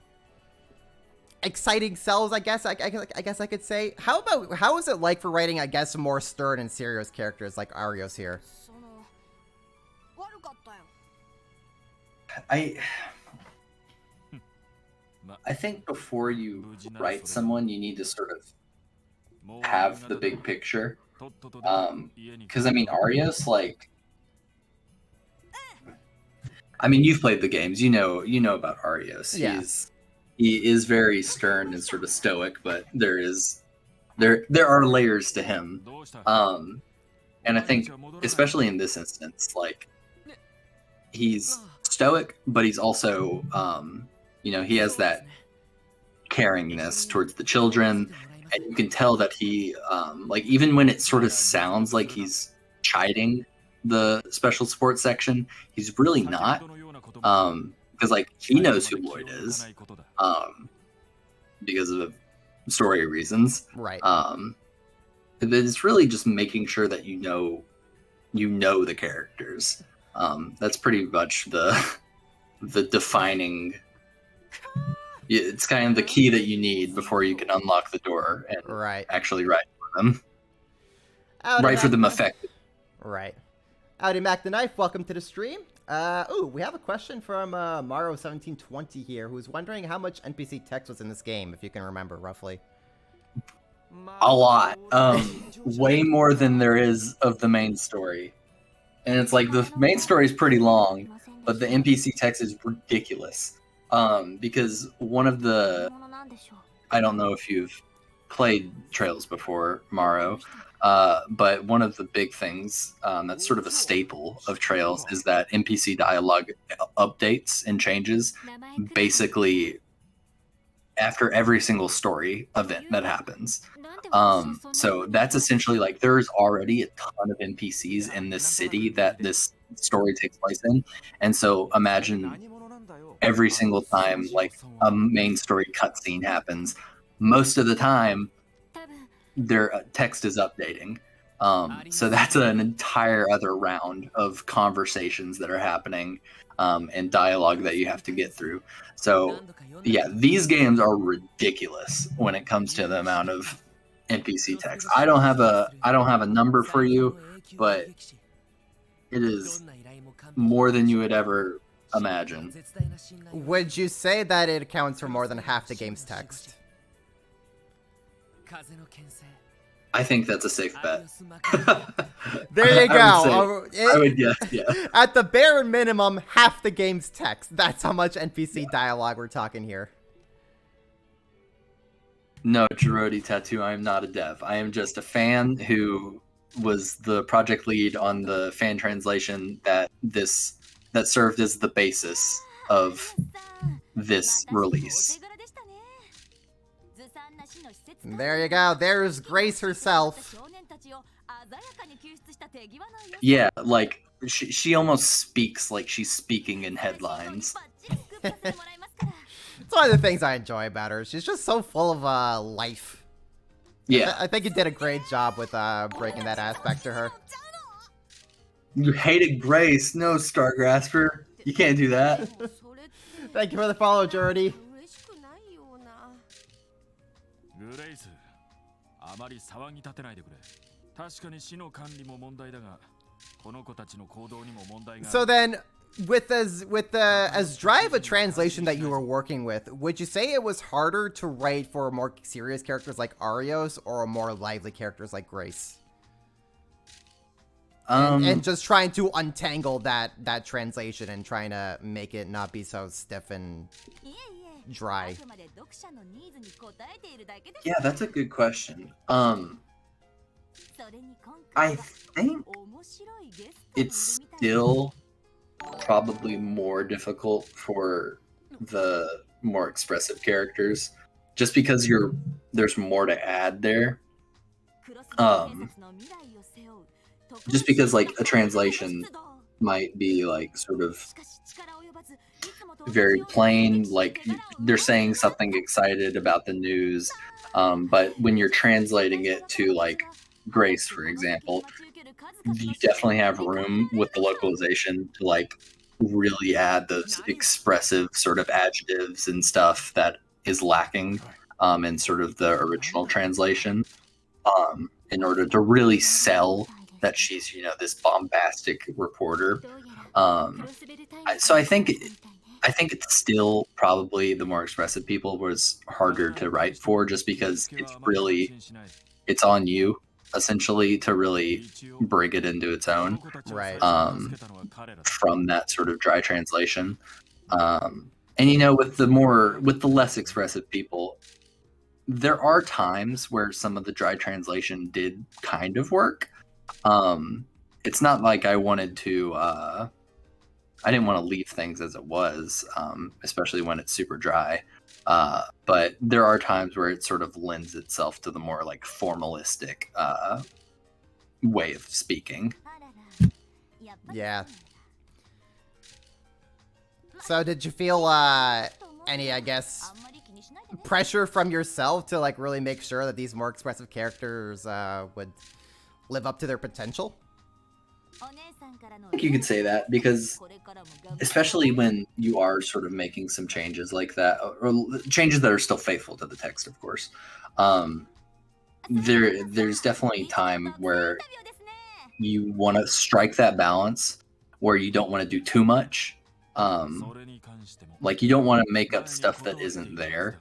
exciting selves, I guess. I guess I could say. How is it like for writing, I guess, more stern and serious characters like Arios here? I think before you write someone, you need to sort of have the big picture. Because I mean, Arios, like, I mean, you've played the games, you know about Arios. Yeah. He is very stern and sort of stoic, but there are layers to him. And I think, especially in this instance, like, he's stoic, but he's also, he has that caringness towards the children. And you can tell that he, like, even when it sort of sounds like he's chiding the special sports section, he's really not. Because, like, he knows who Lloyd is. Because of story reasons. Right. It's really just making sure that you know the characters. That's pretty much the defining. It's kind of the key that you need before you can unlock the door and actually write for them. Write for them effectively. Right. Howdy, Mac the Knife. Welcome to the stream. We have a question from Maro1720 here, who's wondering how much NPC text was in this game, if you can remember roughly. A lot. Way more than there is of the main story. And it's like the main story is pretty long, but the NPC text is ridiculous. Because one of the I don't know if you've played Trails before, Maro, but one of the big things that's sort of a staple of Trails is that NPC dialogue updates and changes basically after every single story event that happens. So that's essentially like there's already a ton of NPCs in this city that this story takes place in, and so imagine every single time like a main story cutscene happens, most of the time their text is updating. So that's an entire other round of conversations that are happening and dialogue that you have to get through. So yeah, these games are ridiculous when it comes to the amount of NPC text. I don't have a number for you, but it is more than you would ever imagine. Would you say that it accounts for more than half the game's text? I think that's a safe bet. There you go. I would guess, yeah. At the bare minimum, half the game's text. That's how much NPC dialogue we're talking here. No, Jirodi Tattoo, I am not a dev. I am just a fan who was the project lead on the fan translation that served as the basis of this release. There you go. There's Grace herself. Yeah, like she almost speaks like she's speaking in headlines. It's one of the things I enjoy about her. She's just so full of life. Yeah. I think you did a great job with breaking that aspect to her. You hated Grace. No, Stargrasper. You can't do that. Thank you for the follow, Jordy. So then, as Drive a translation that you were working with, would you say it was harder to write for more serious characters like Arios or more lively characters like Grace? And just trying to untangle that translation and trying to make it not be so stiff and dry. Yeah, that's a good question. I think it's still probably more difficult for the more expressive characters, just because there's more to add there. Just because like a translation might be like sort of very plain, like they're saying something excited about the news, but when you're translating it to like Grace, for example, you definitely have room with the localization to like really add those expressive sort of adjectives and stuff that is lacking in sort of the original translation, in order to really sell that she's, this bombastic reporter. So I think it's still probably the more expressive people was harder to write for, just because it's on you essentially to really bring it into its own, right? From that sort of dry translation, and with the less expressive people, there are times where some of the dry translation did kind of work. It's not like I didn't want to leave things as it was, especially when it's super dry. But there are times where it sort of lends itself to the more like formalistic way of speaking. Yeah. So did you feel any, I guess, pressure from yourself to like really make sure that these more expressive characters would live up to their potential? I think you could say that, because especially when you are sort of making some changes like that, or changes that are still faithful to the text, of course, there's definitely time where you want to strike that balance where you don't want to do too much. Like you don't want to make up stuff that isn't there,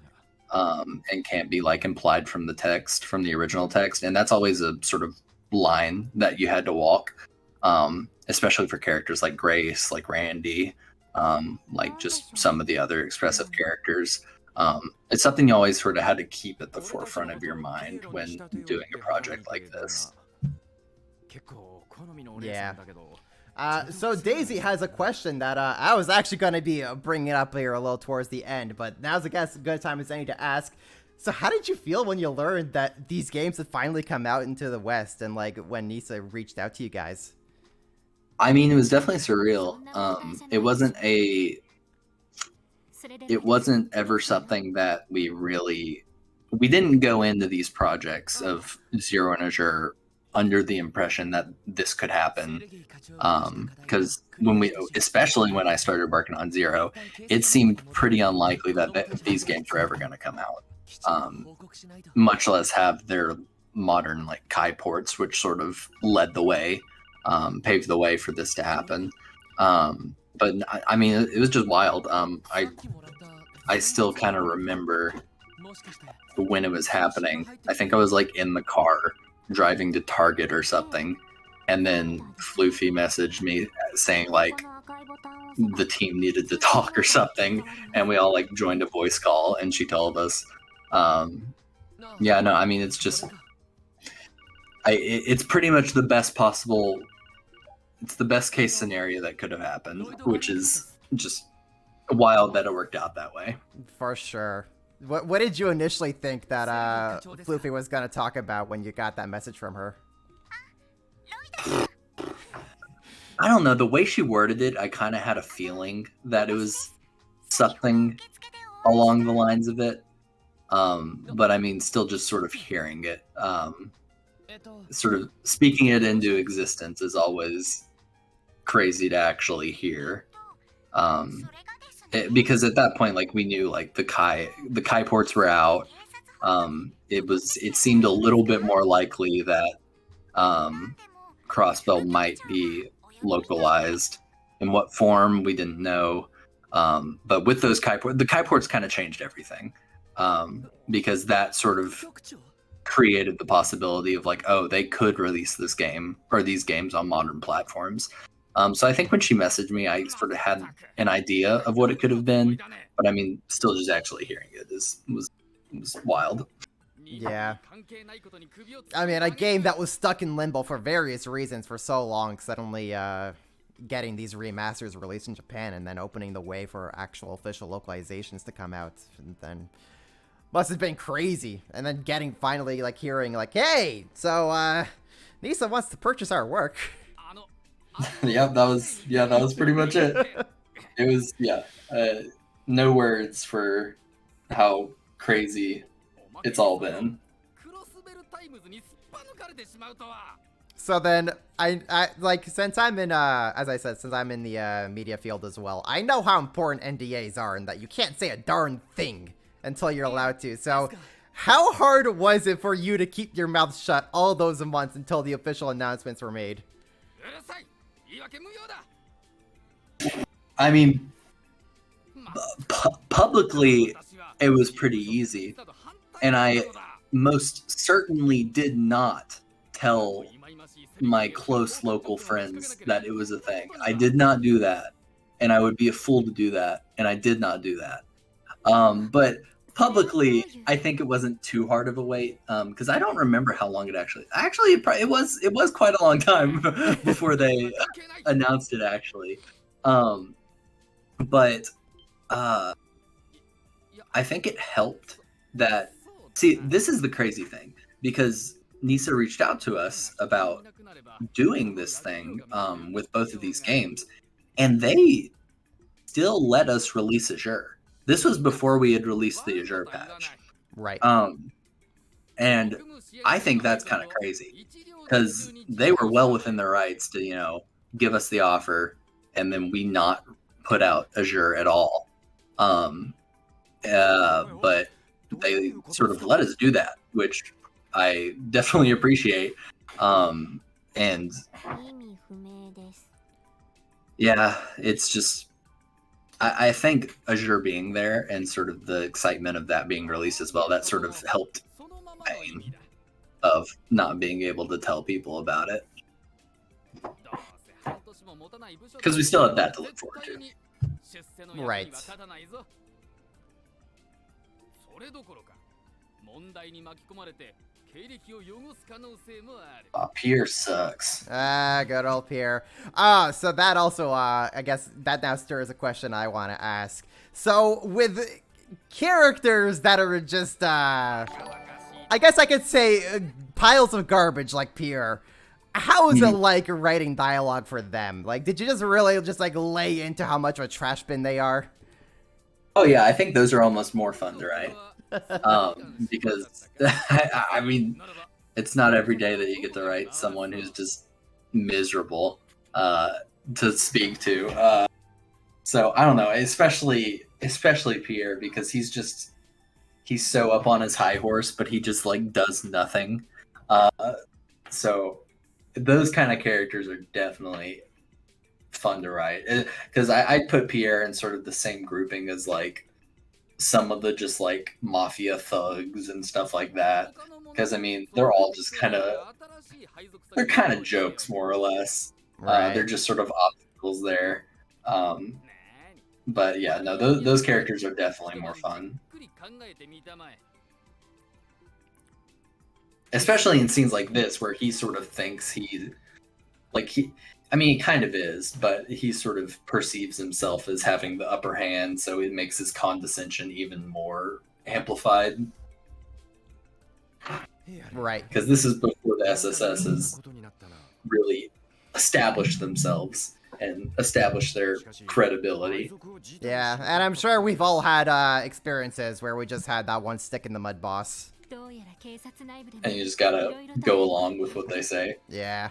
and can't be like implied from the original text, and that's always a sort of line that you had to walk, especially for characters like Grace, like Randy, like just some of the other expressive characters. It's something you always sort of had to keep at the forefront of your mind when doing a project like this. Yeah. So Daisy has a question that I was actually going to be bringing up here a little towards the end, but now's a good time as any to ask. So how did you feel when you learned that these games had finally come out into the West, and like when Nisa reached out to you guys? I mean, it was definitely surreal. It wasn't ever something that we didn't go into these projects of Zero and Azure under the impression that this could happen. Because especially when I started working on Zero, it seemed pretty unlikely that these games were ever going to come out. Much less have their modern like Kai ports, which sort of led the way, paved the way for this to happen. But I mean, it was just wild. I still kind of remember when it was happening. I think I was like in the car driving to Target or something, and then Floofy messaged me saying like the team needed to talk or something, and we all like joined a voice call, and she told us. Yeah, no, I mean it's just, it's pretty much the best possible. It's the best case scenario that could have happened, which is just wild that it worked out that way. For sure. What did you initially think that Floofy was going to talk about when you got that message from her? I don't know. The way she worded it, I kind of had a feeling that it was something along the lines of it. But I mean, still just sort of hearing it, sort of speaking it into existence is always crazy to actually hear. Because at that point, like we knew, like the Kai ports were out. It seemed a little bit more likely that Crossbell might be localized. In what form, we didn't know. But with those the Kai ports kind of changed everything, because that sort of created the possibility of like, oh, they could release this game or these games on modern platforms. So I think when she messaged me, I sort of had an idea of what it could have been, but I mean, still just actually hearing it was wild. Yeah. I mean, a game that was stuck in limbo for various reasons for so long, suddenly getting these remasters released in Japan and then opening the way for actual official localizations to come out, and then must have been crazy. And then finally like hearing like, hey, so Nisa wants to purchase our work. That was pretty much it. It was, no words for how crazy it's all been. So then I like, since I'm in as I said, since I'm in the media field as well, I know how important NDAs are and that you can't say a darn thing until you're allowed to. So how hard was it for you to keep your mouth shut all those months until the official announcements were made? I mean, publicly, it was pretty easy. And I most certainly did not tell my close local friends that it was a thing. I did not do that. And I would be a fool to do that. And I did not do that. But publicly, I think it wasn't too hard of a wait, because I don't remember how long it actually it was quite a long time before they announced it actually. But I think it helped that, see, this is the crazy thing, because Nisa reached out to us about doing this thing with both of these games, and they still let us release Azure. This was before we had released the Azure patch. Right. And I think that's kind of crazy, because they were well within their rights to, give us the offer and then we not put out Azure at all. But they sort of let us do that, which I definitely appreciate. And yeah, it's just, I think Azure being there and sort of the excitement of that being released as well, that sort of helped pain of not being able to tell people about it. Because we still have that to look forward to. Right. Pierre sucks. Good old Pierre. So that also, I guess that now stirs a question I want to ask. So with characters that are just, I guess I could say piles of garbage like Pierre, how is it like writing dialogue for them? Like, did you just really just like lay into how much of a trash bin they are? Oh yeah, I think those are almost more fun to write. Because I mean, it's not every day that you get to write someone who's just miserable to speak to. So I don't know, especially Pierre, because he's so up on his high horse, but he just like does nothing. So those kind of characters are definitely fun to write, because I'd put Pierre in sort of the same grouping as like some of the just like mafia thugs and stuff like that, because I mean they're all just kind of jokes more or less. Right. They're just sort of obstacles there. But yeah, no, those characters are definitely more fun, especially in scenes like this where he sort of thinks I mean, he kind of is, but he sort of perceives himself as having the upper hand, so it makes his condescension even more amplified. Right. Because this is before the SSS has really established themselves and established their credibility. Yeah, and I'm sure we've all had experiences where we just had that one stick in the mud boss. And you just gotta go along with what they say. Yeah.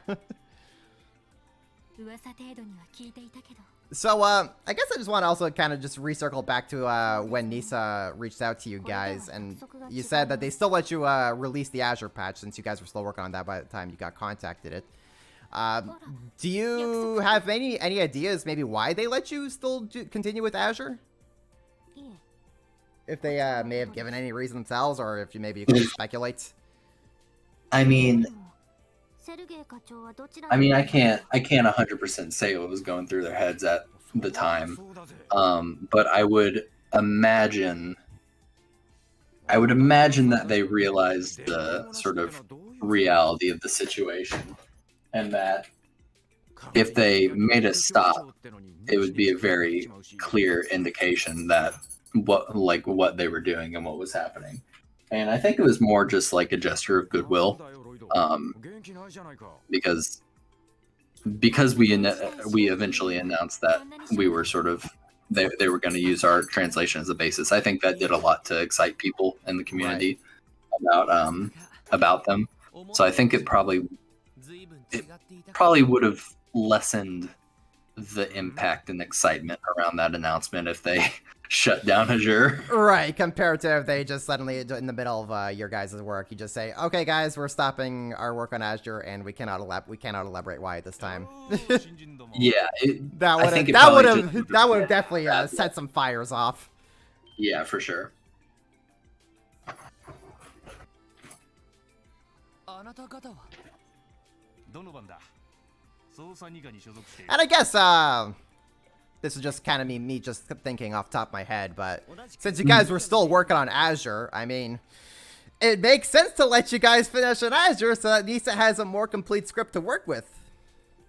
So, I guess I just want to also kind of just recircle back to when Nisa reached out to you guys, and you said that they still let you release the Azure patch since you guys were still working on that by the time you got contacted it. Do you have any ideas maybe why they let you still continue with Azure? If they may have given any reason themselves, or if you can speculate. I mean, I can't 100% say what was going through their heads at the time, but I would imagine that they realized the sort of reality of the situation, and that if they made a stop, it would be a very clear indication that what they were doing and what was happening. And I think it was more just like a gesture of goodwill. Because we eventually announced that we were sort of they were going to use our translation as a basis. I think that did a lot to excite people in the community about them. So I think it probably would have lessened the impact and excitement around that announcement if they shut down Azure. Right, compared to if they just suddenly, in the middle of your guys' work, you just say, okay guys, we're stopping our work on Azure and we cannot elaborate why at this time. Yeah, that would have definitely set some fires off. Yeah, for sure. And I guess this is just kind of me just thinking off the top of my head, but since you guys were still working on Azure, I mean, it makes sense to let you guys finish on Azure so that Nisa has a more complete script to work with.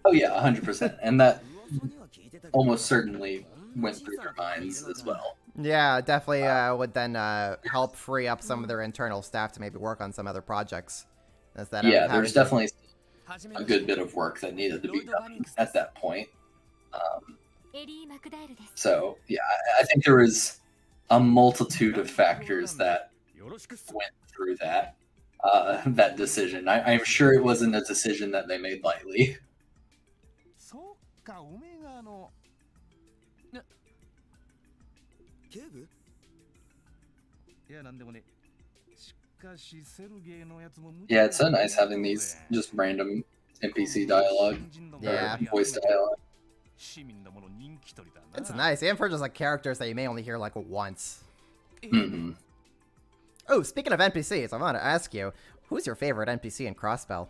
Oh yeah, 100%. And that almost certainly went through their minds as well. Yeah, definitely would then help free up some of their internal staff to maybe work on some other projects. Yeah, there's definitely a good bit of work that needed to be done at that point. So, yeah, I think there was a multitude of factors that went through that decision. I'm sure it wasn't a decision that they made lightly. Yeah, it's so nice having these just random NPC dialogue. Yeah. Voice dialogue. It's nice, even for just like characters that you may only hear like once. Mm-hmm. Oh, speaking of NPCs, I want to ask you, who's your favorite NPC in Crossbell?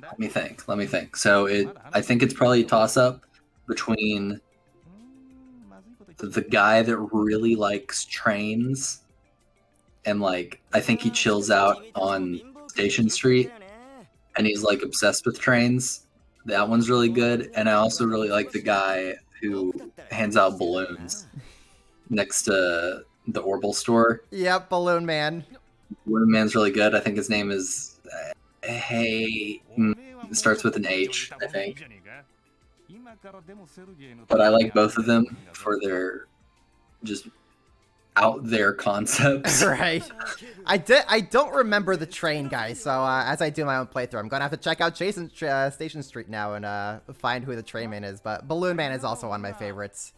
Let me think. So I think it's probably a toss-up between the guy that really likes trains, and like I think he chills out on Station Street, and he's like obsessed with trains. That one's really good, and I also really like the guy who hands out balloons next to the Orbital store. Yep, Balloon Man. Balloon Man's really good. I think his name is it starts with an H, I think. But I like both of them for their just out there concepts. Right. I don't remember the train guy, so as I do my own playthrough, I'm gonna have to check out Station Street now and find who the train man is. But Balloon Man is also one of my favorites,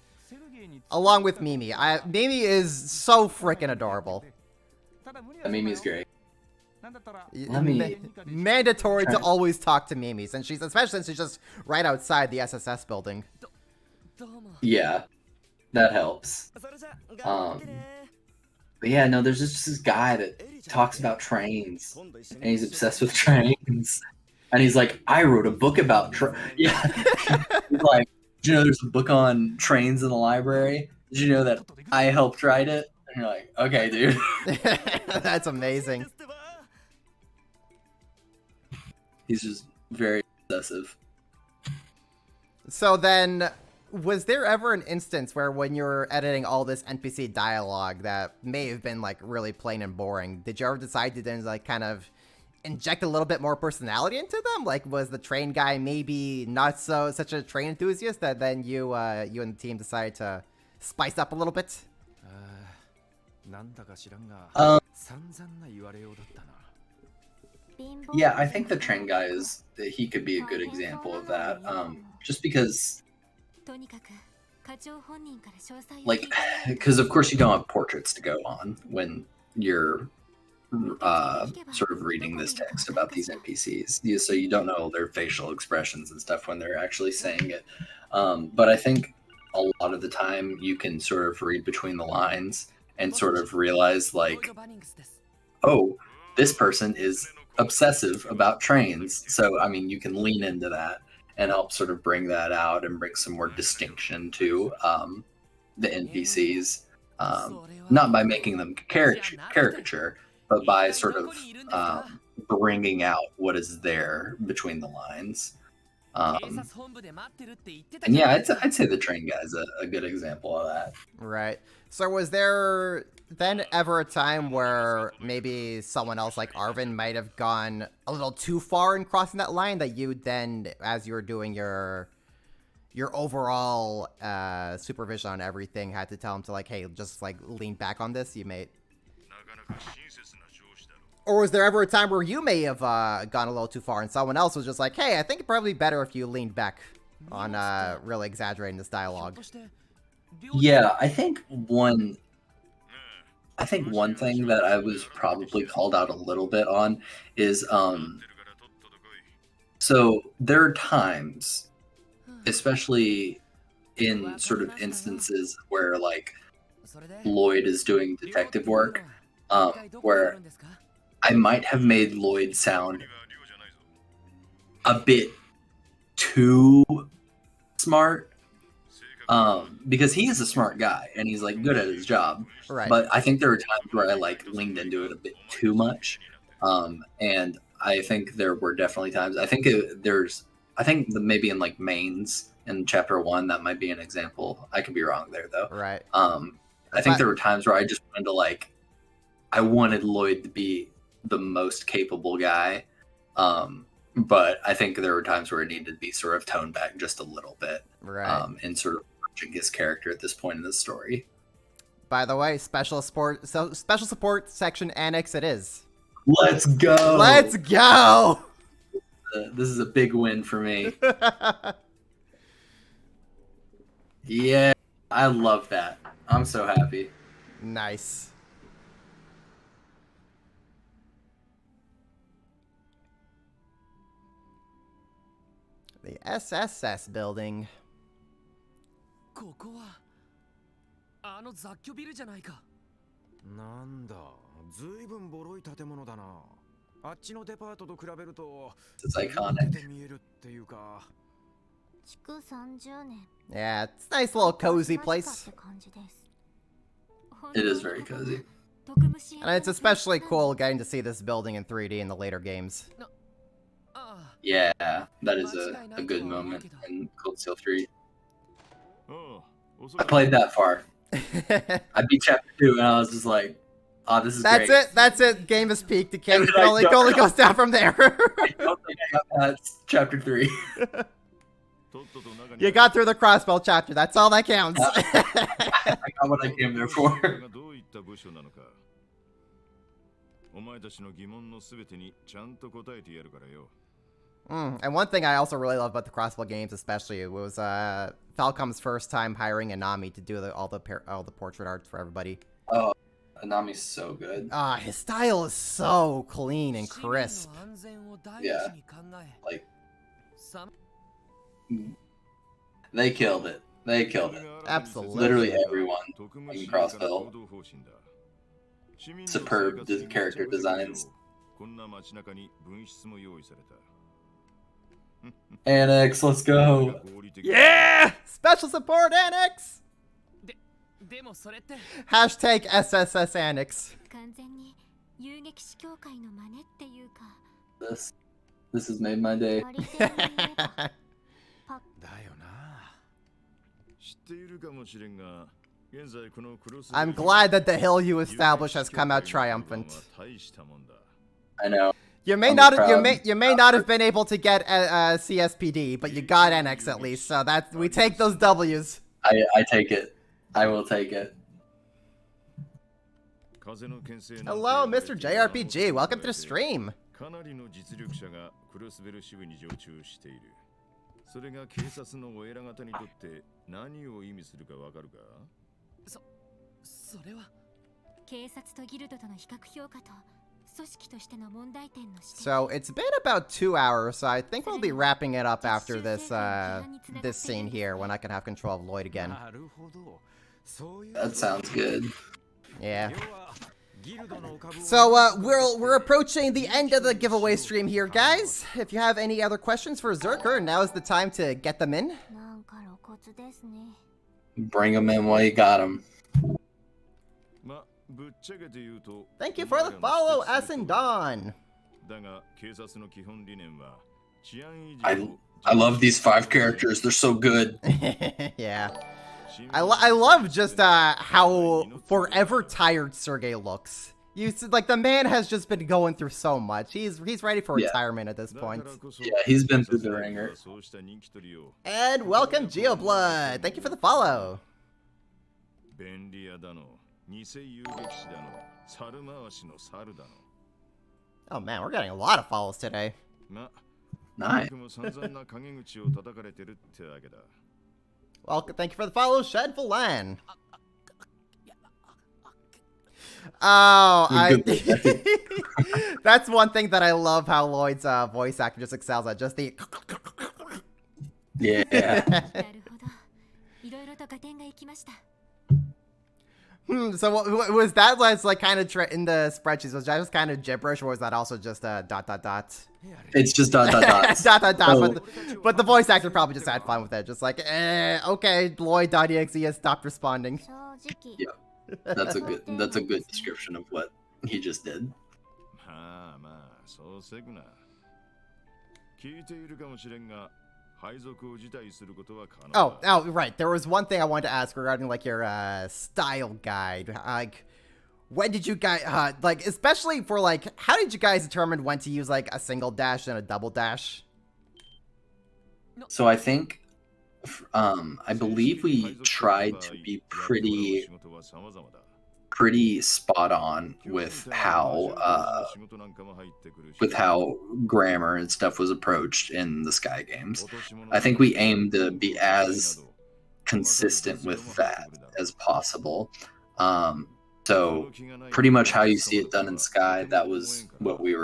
along with Mimi. Mimi is so freaking adorable. Mimi's great. Mandatory to always talk to Mimi, and especially since she's just right outside the SSS building. Yeah, that helps. But yeah, no, there's just this guy that talks about trains, and he's obsessed with trains. And he's like, I wrote a book about yeah. He's like, did you know there's a book on trains in the library? Did you know that I helped write it? And you're like, okay, dude. That's amazing. He's just very obsessive. So then, was there ever an instance where when you were editing all this NPC dialogue that may have been like really plain and boring, did you ever decide to then like kind of inject a little bit more personality into them? Like, was the train guy maybe not such a train enthusiast that then you and the team decided to spice up a little bit? Yeah, I think the train guy he could be a good example of that. Just because, like, because of course you don't have portraits to go on when you're sort of reading this text about these NPCs, so you don't know their facial expressions and stuff when they're actually saying it. But I think a lot of the time you can sort of read between the lines and sort of realize, like, oh, this person is obsessive about trains. So, I mean, you can lean into that and help sort of bring that out and bring some more distinction to the NPCs. Not by making them caricature, but by sort of bringing out what is there between the lines. And yeah, I'd say the train guy's a good example of that. Right. So was there then ever a time where maybe someone else like Arvin might have gone a little too far in crossing that line that you then, as you were doing your overall supervision on everything, had to tell him to like, hey, just like lean back on this, you may... Or was there ever a time where you may have gone a little too far and someone else was just like, hey, I think it'd probably be better if you leaned back on really exaggerating this dialogue? Yeah, I think one thing that I was probably called out a little bit on is so there are times, especially in sort of instances where like Lloyd is doing detective work, where I might have made Lloyd sound a bit too smart, because he is a smart guy and he's like good at his job. Right. But I think there were times where I like leaned into it a bit too much, and I think there were definitely times. I think maybe in like mains in chapter 1 that might be an example. I could be wrong there though. Right. I think there were times where I just wanted to like, I wanted Lloyd to be the most capable guy, but I think there were times where it needed to be sort of toned back just a little bit, right, and sort of watching his character at this point in the story. By the way, special support section annex it is. Let's go! Let's go! This is a big win for me. Yeah, I love that. I'm so happy. Nice. The SSS building. ここはあの雑居ビルじゃないか。なんだ、ずいぶんボロい建物だな。あっちのデパートと比べると It's iconic. 見えるっていうか。Yeah, it's a nice little cozy place. It is very cozy. And it's especially cool getting to see this building in 3D in the later games. Yeah, that is a good moment in Cold Steel 3. I played that far. I beat Chapter 2 and I was just like, oh, this is That's great. it. That's it. Game is peaked. It only goes down from there. I don't think I got past Chapter 3. You got through the crossbow chapter. That's all that counts. I got what I came there for. And one thing I also really love about the crossbow games, especially, was Falcom's first time hiring Anami to do all the portrait art for everybody. Oh, Anami's so good. His style is so clean and crisp. Yeah, like they killed it. They killed it. Absolutely. Literally everyone in Crossbell. Superb character designs. Annex, let's go. Yeah! Special support Annex! Hashtag SSS Annex. This has made my day. I'm glad that the hill you established has come out triumphant. I know. You may not have been able to get CSPD, but you got NX at least. So we take those W's. I take it. I will take it. Hello, Mr. JRPG. Welcome to the stream. So it's been about 2 hours, so I think we'll be wrapping it up after this this scene here, when I can have control of Lloyd again. That sounds good. Yeah. So we're approaching the end of the giveaway stream here, guys. If you have any other questions for Zerker, now is the time to get them in. Bring them in while you got them. Thank you for the follow, S and Dawn. I love these 5 characters. They're so good. Yeah. I love just how forever tired Sergei looks. Like, the man has just been going through so much. He's ready for retirement at this point. Yeah, he's been through the ringer. And welcome, Geoblood. Thank you for the follow. Oh man, we're getting a lot of follows today. Nice. Well, thank you for the follow, Shed Lan. Oh, that's one thing that I love how Lloyd's voice actor just excels at, just the... Yeah. So was that like kind of in the spreadsheets? Was that just kind of gibberish, or was that also just dot? It's just dot. dot. Oh. But the voice actor probably just had fun with it, just like, okay, Lloyd.exe has stopped responding. Yeah, that's a good description of what he just did. Oh, right. There was one thing I wanted to ask regarding like your style guide. Like, when did you guys like, especially for like, how did you guys determine when to use like a single dash and a double dash? So I think, I believe we tried to be pretty spot on with how grammar and stuff was approached in the Sky games. I think we aimed to be as consistent with that as possible. So pretty much how you see it done in Sky, that was what we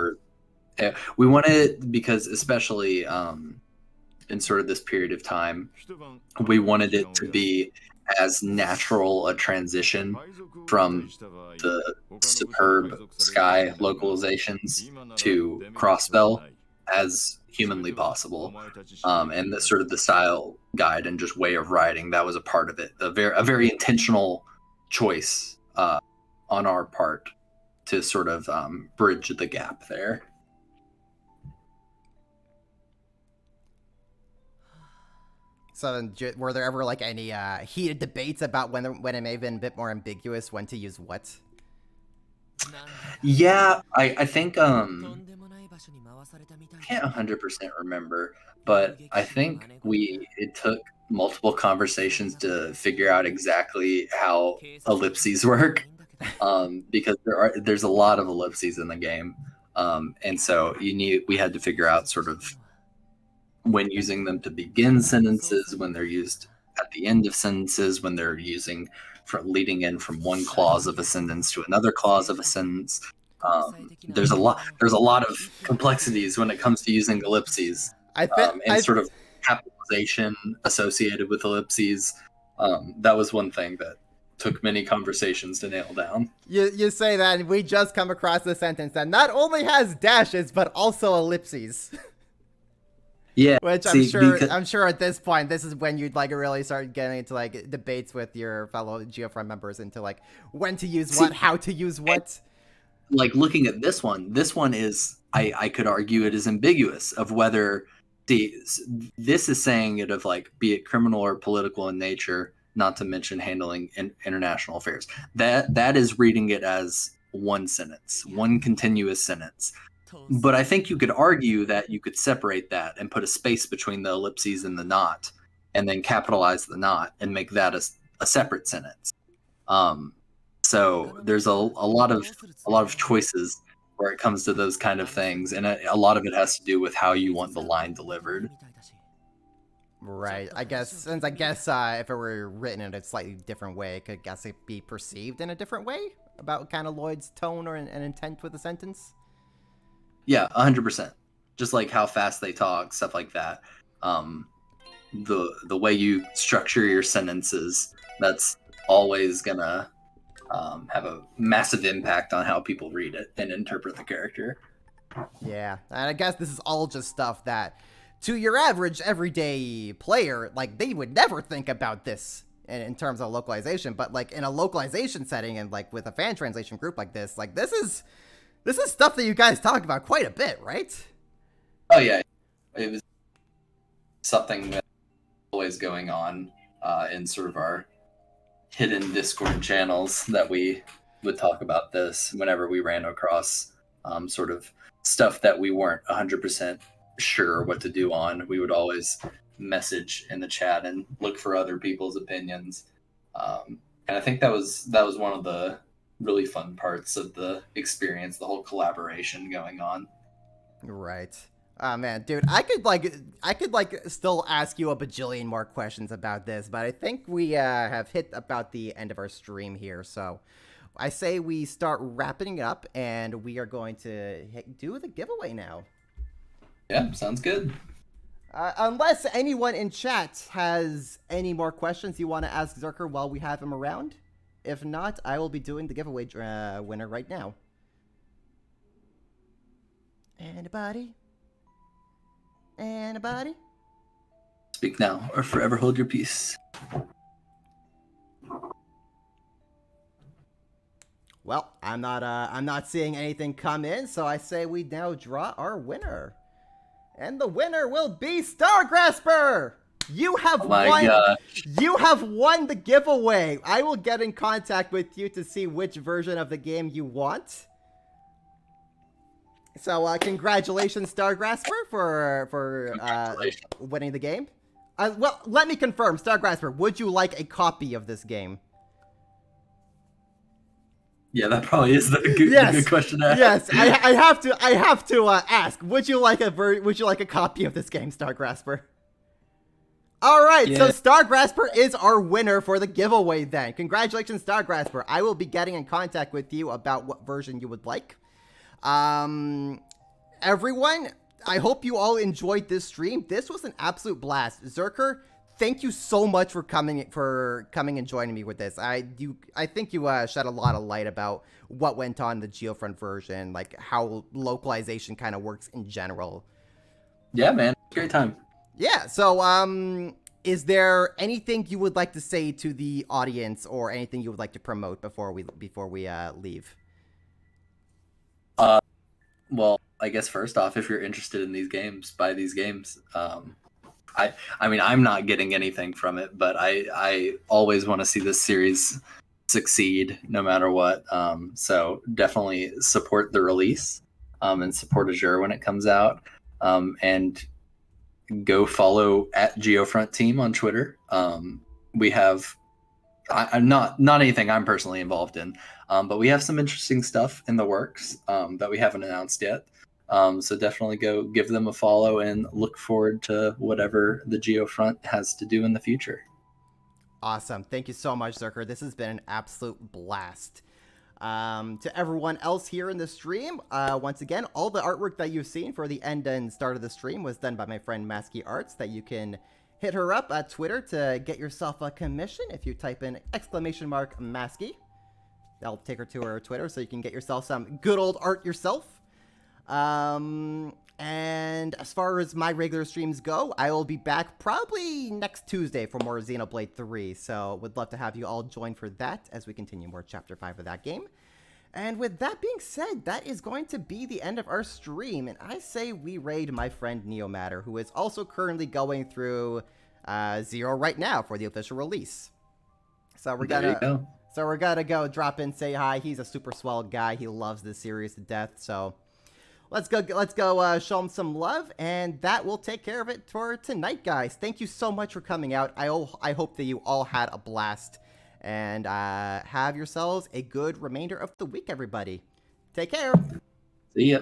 wanted, because especially in sort of this period of time, we wanted it to be as natural a transition from the superb Sky localizations to Crossbell as humanly possible. And the sort of the style guide and just way of writing, that was a part of it. A very intentional choice on our part to sort of bridge the gap there. So then, were there ever like any heated debates about when it may have been a bit more ambiguous when to use what? Yeah, I think I can't 100% remember, but I think it took multiple conversations to figure out exactly how ellipses work, because there's a lot of ellipses in the game, and so we had to figure out sort of when using them to begin sentences, when they're used at the end of sentences, when they're using for leading in from one clause of a sentence to another clause of a sentence. There's a lot of complexities when it comes to using ellipses, and sort of capitalization associated with ellipses. That was one thing that took many conversations to nail down. You say that, and we just come across a sentence that not only has dashes but also ellipses. Yeah, which I'm sure at this point, this is when you'd like really start getting into like debates with your fellow GeoFriend members into like when to use what, how to use what. Like looking at this one is, I could argue it is ambiguous of whether this is saying it of like, be it criminal or political in nature, not to mention handling international affairs. That is reading it as one sentence, one continuous sentence. But I think you could argue that you could separate that and put a space between the ellipses and the not, and then capitalize the not and make that a separate sentence. So there's a lot of choices where it comes to those kind of things, and a lot of it has to do with how you want the line delivered. Right. I guess if it were written in a slightly different way, it could be perceived in a different way about kind of Lloyd's tone or an intent with the sentence. Yeah, 100%. Just like how fast they talk, stuff like that. The way you structure your sentences, that's always gonna have a massive impact on how people read it and interpret the character. Yeah, and I guess this is all just stuff that, to your average everyday player, like they would never think about this in terms of localization. But like in a localization setting and like with a fan translation group like this is stuff that you guys talk about quite a bit, right? Oh yeah, it was something that was always going on in sort of our hidden Discord channels, that we would talk about this whenever we ran across sort of stuff that we weren't 100% sure what to do on. We would always message in the chat and look for other people's opinions, and I think that was one of the really fun parts of the experience, the whole collaboration going on. Right. Oh man, dude, I could still ask you a bajillion more questions about this, but I think we have hit about the end of our stream here, so I say we start wrapping it up, and we are going to do the giveaway now. Yeah, sounds good. Unless anyone in chat has any more questions you want to ask Zerker while we have him around. If not, I will be doing the giveaway winner right now. Anybody? Anybody? Speak now or forever hold your peace. Well, I'm not seeing anything come in, so I say we now draw our winner. And the winner will be Stargrasper! You have won. You have won the giveaway. I will get in contact with you to see which version of the game you want. So, congratulations, Stargrasper, for winning the game. Well, let me confirm, Stargrasper. Would you like a copy of this game? Yeah, that probably is the good question to ask. Yes, I have to ask. Would you like a copy of this game, Stargrasper? All right, yeah. So Stargrasper is our winner for the giveaway then. Congratulations, Stargrasper. I will be getting in contact with you about what version you would like. Everyone, I hope you all enjoyed this stream. This was an absolute blast. Zerker, thank you so much for coming and joining me with this. I think you shed a lot of light about what went on in the GeoFriend version, like how localization kind of works in general. Yeah, man. Great time. Yeah, so is there anything you would like to say to the audience or anything you would like to promote before we leave? Well, I guess first off, if you're interested in these games, buy these games. I mean, I'm not getting anything from it, but I always want to see this series succeed no matter what. So definitely support the release, and support Azure when it comes out. And go follow at GeoFront Team on Twitter. We have I'm not anything I'm personally involved in, but we have some interesting stuff in the works that we haven't announced yet. So definitely go give them a follow and look forward to whatever the GeoFront has to do in the future. Awesome. Thank you so much, Zerker. This has been an absolute blast. To everyone else here in the stream, once again, all the artwork that you've seen for the end and start of the stream was done by my friend Masky Arts, that you can hit her up at Twitter to get yourself a commission. If you type in !Masky, that'll take her to her Twitter so you can get yourself some good old art yourself. And as far as my regular streams go, I will be back probably next Tuesday for more Xenoblade 3. So would love to have you all join for that as we continue more Chapter 5 of that game. And with that being said, that is going to be the end of our stream. And I say we raid my friend Neomatter, who is also currently going through Zero right now for the official release. So we're gonna go drop in, say hi. He's a super swell guy. He loves this series to death. So let's go show him some love, and that will take care of it for tonight, guys. Thank you so much for coming out. I hope that you all had a blast. And have yourselves a good remainder of the week, everybody. Take care. See ya.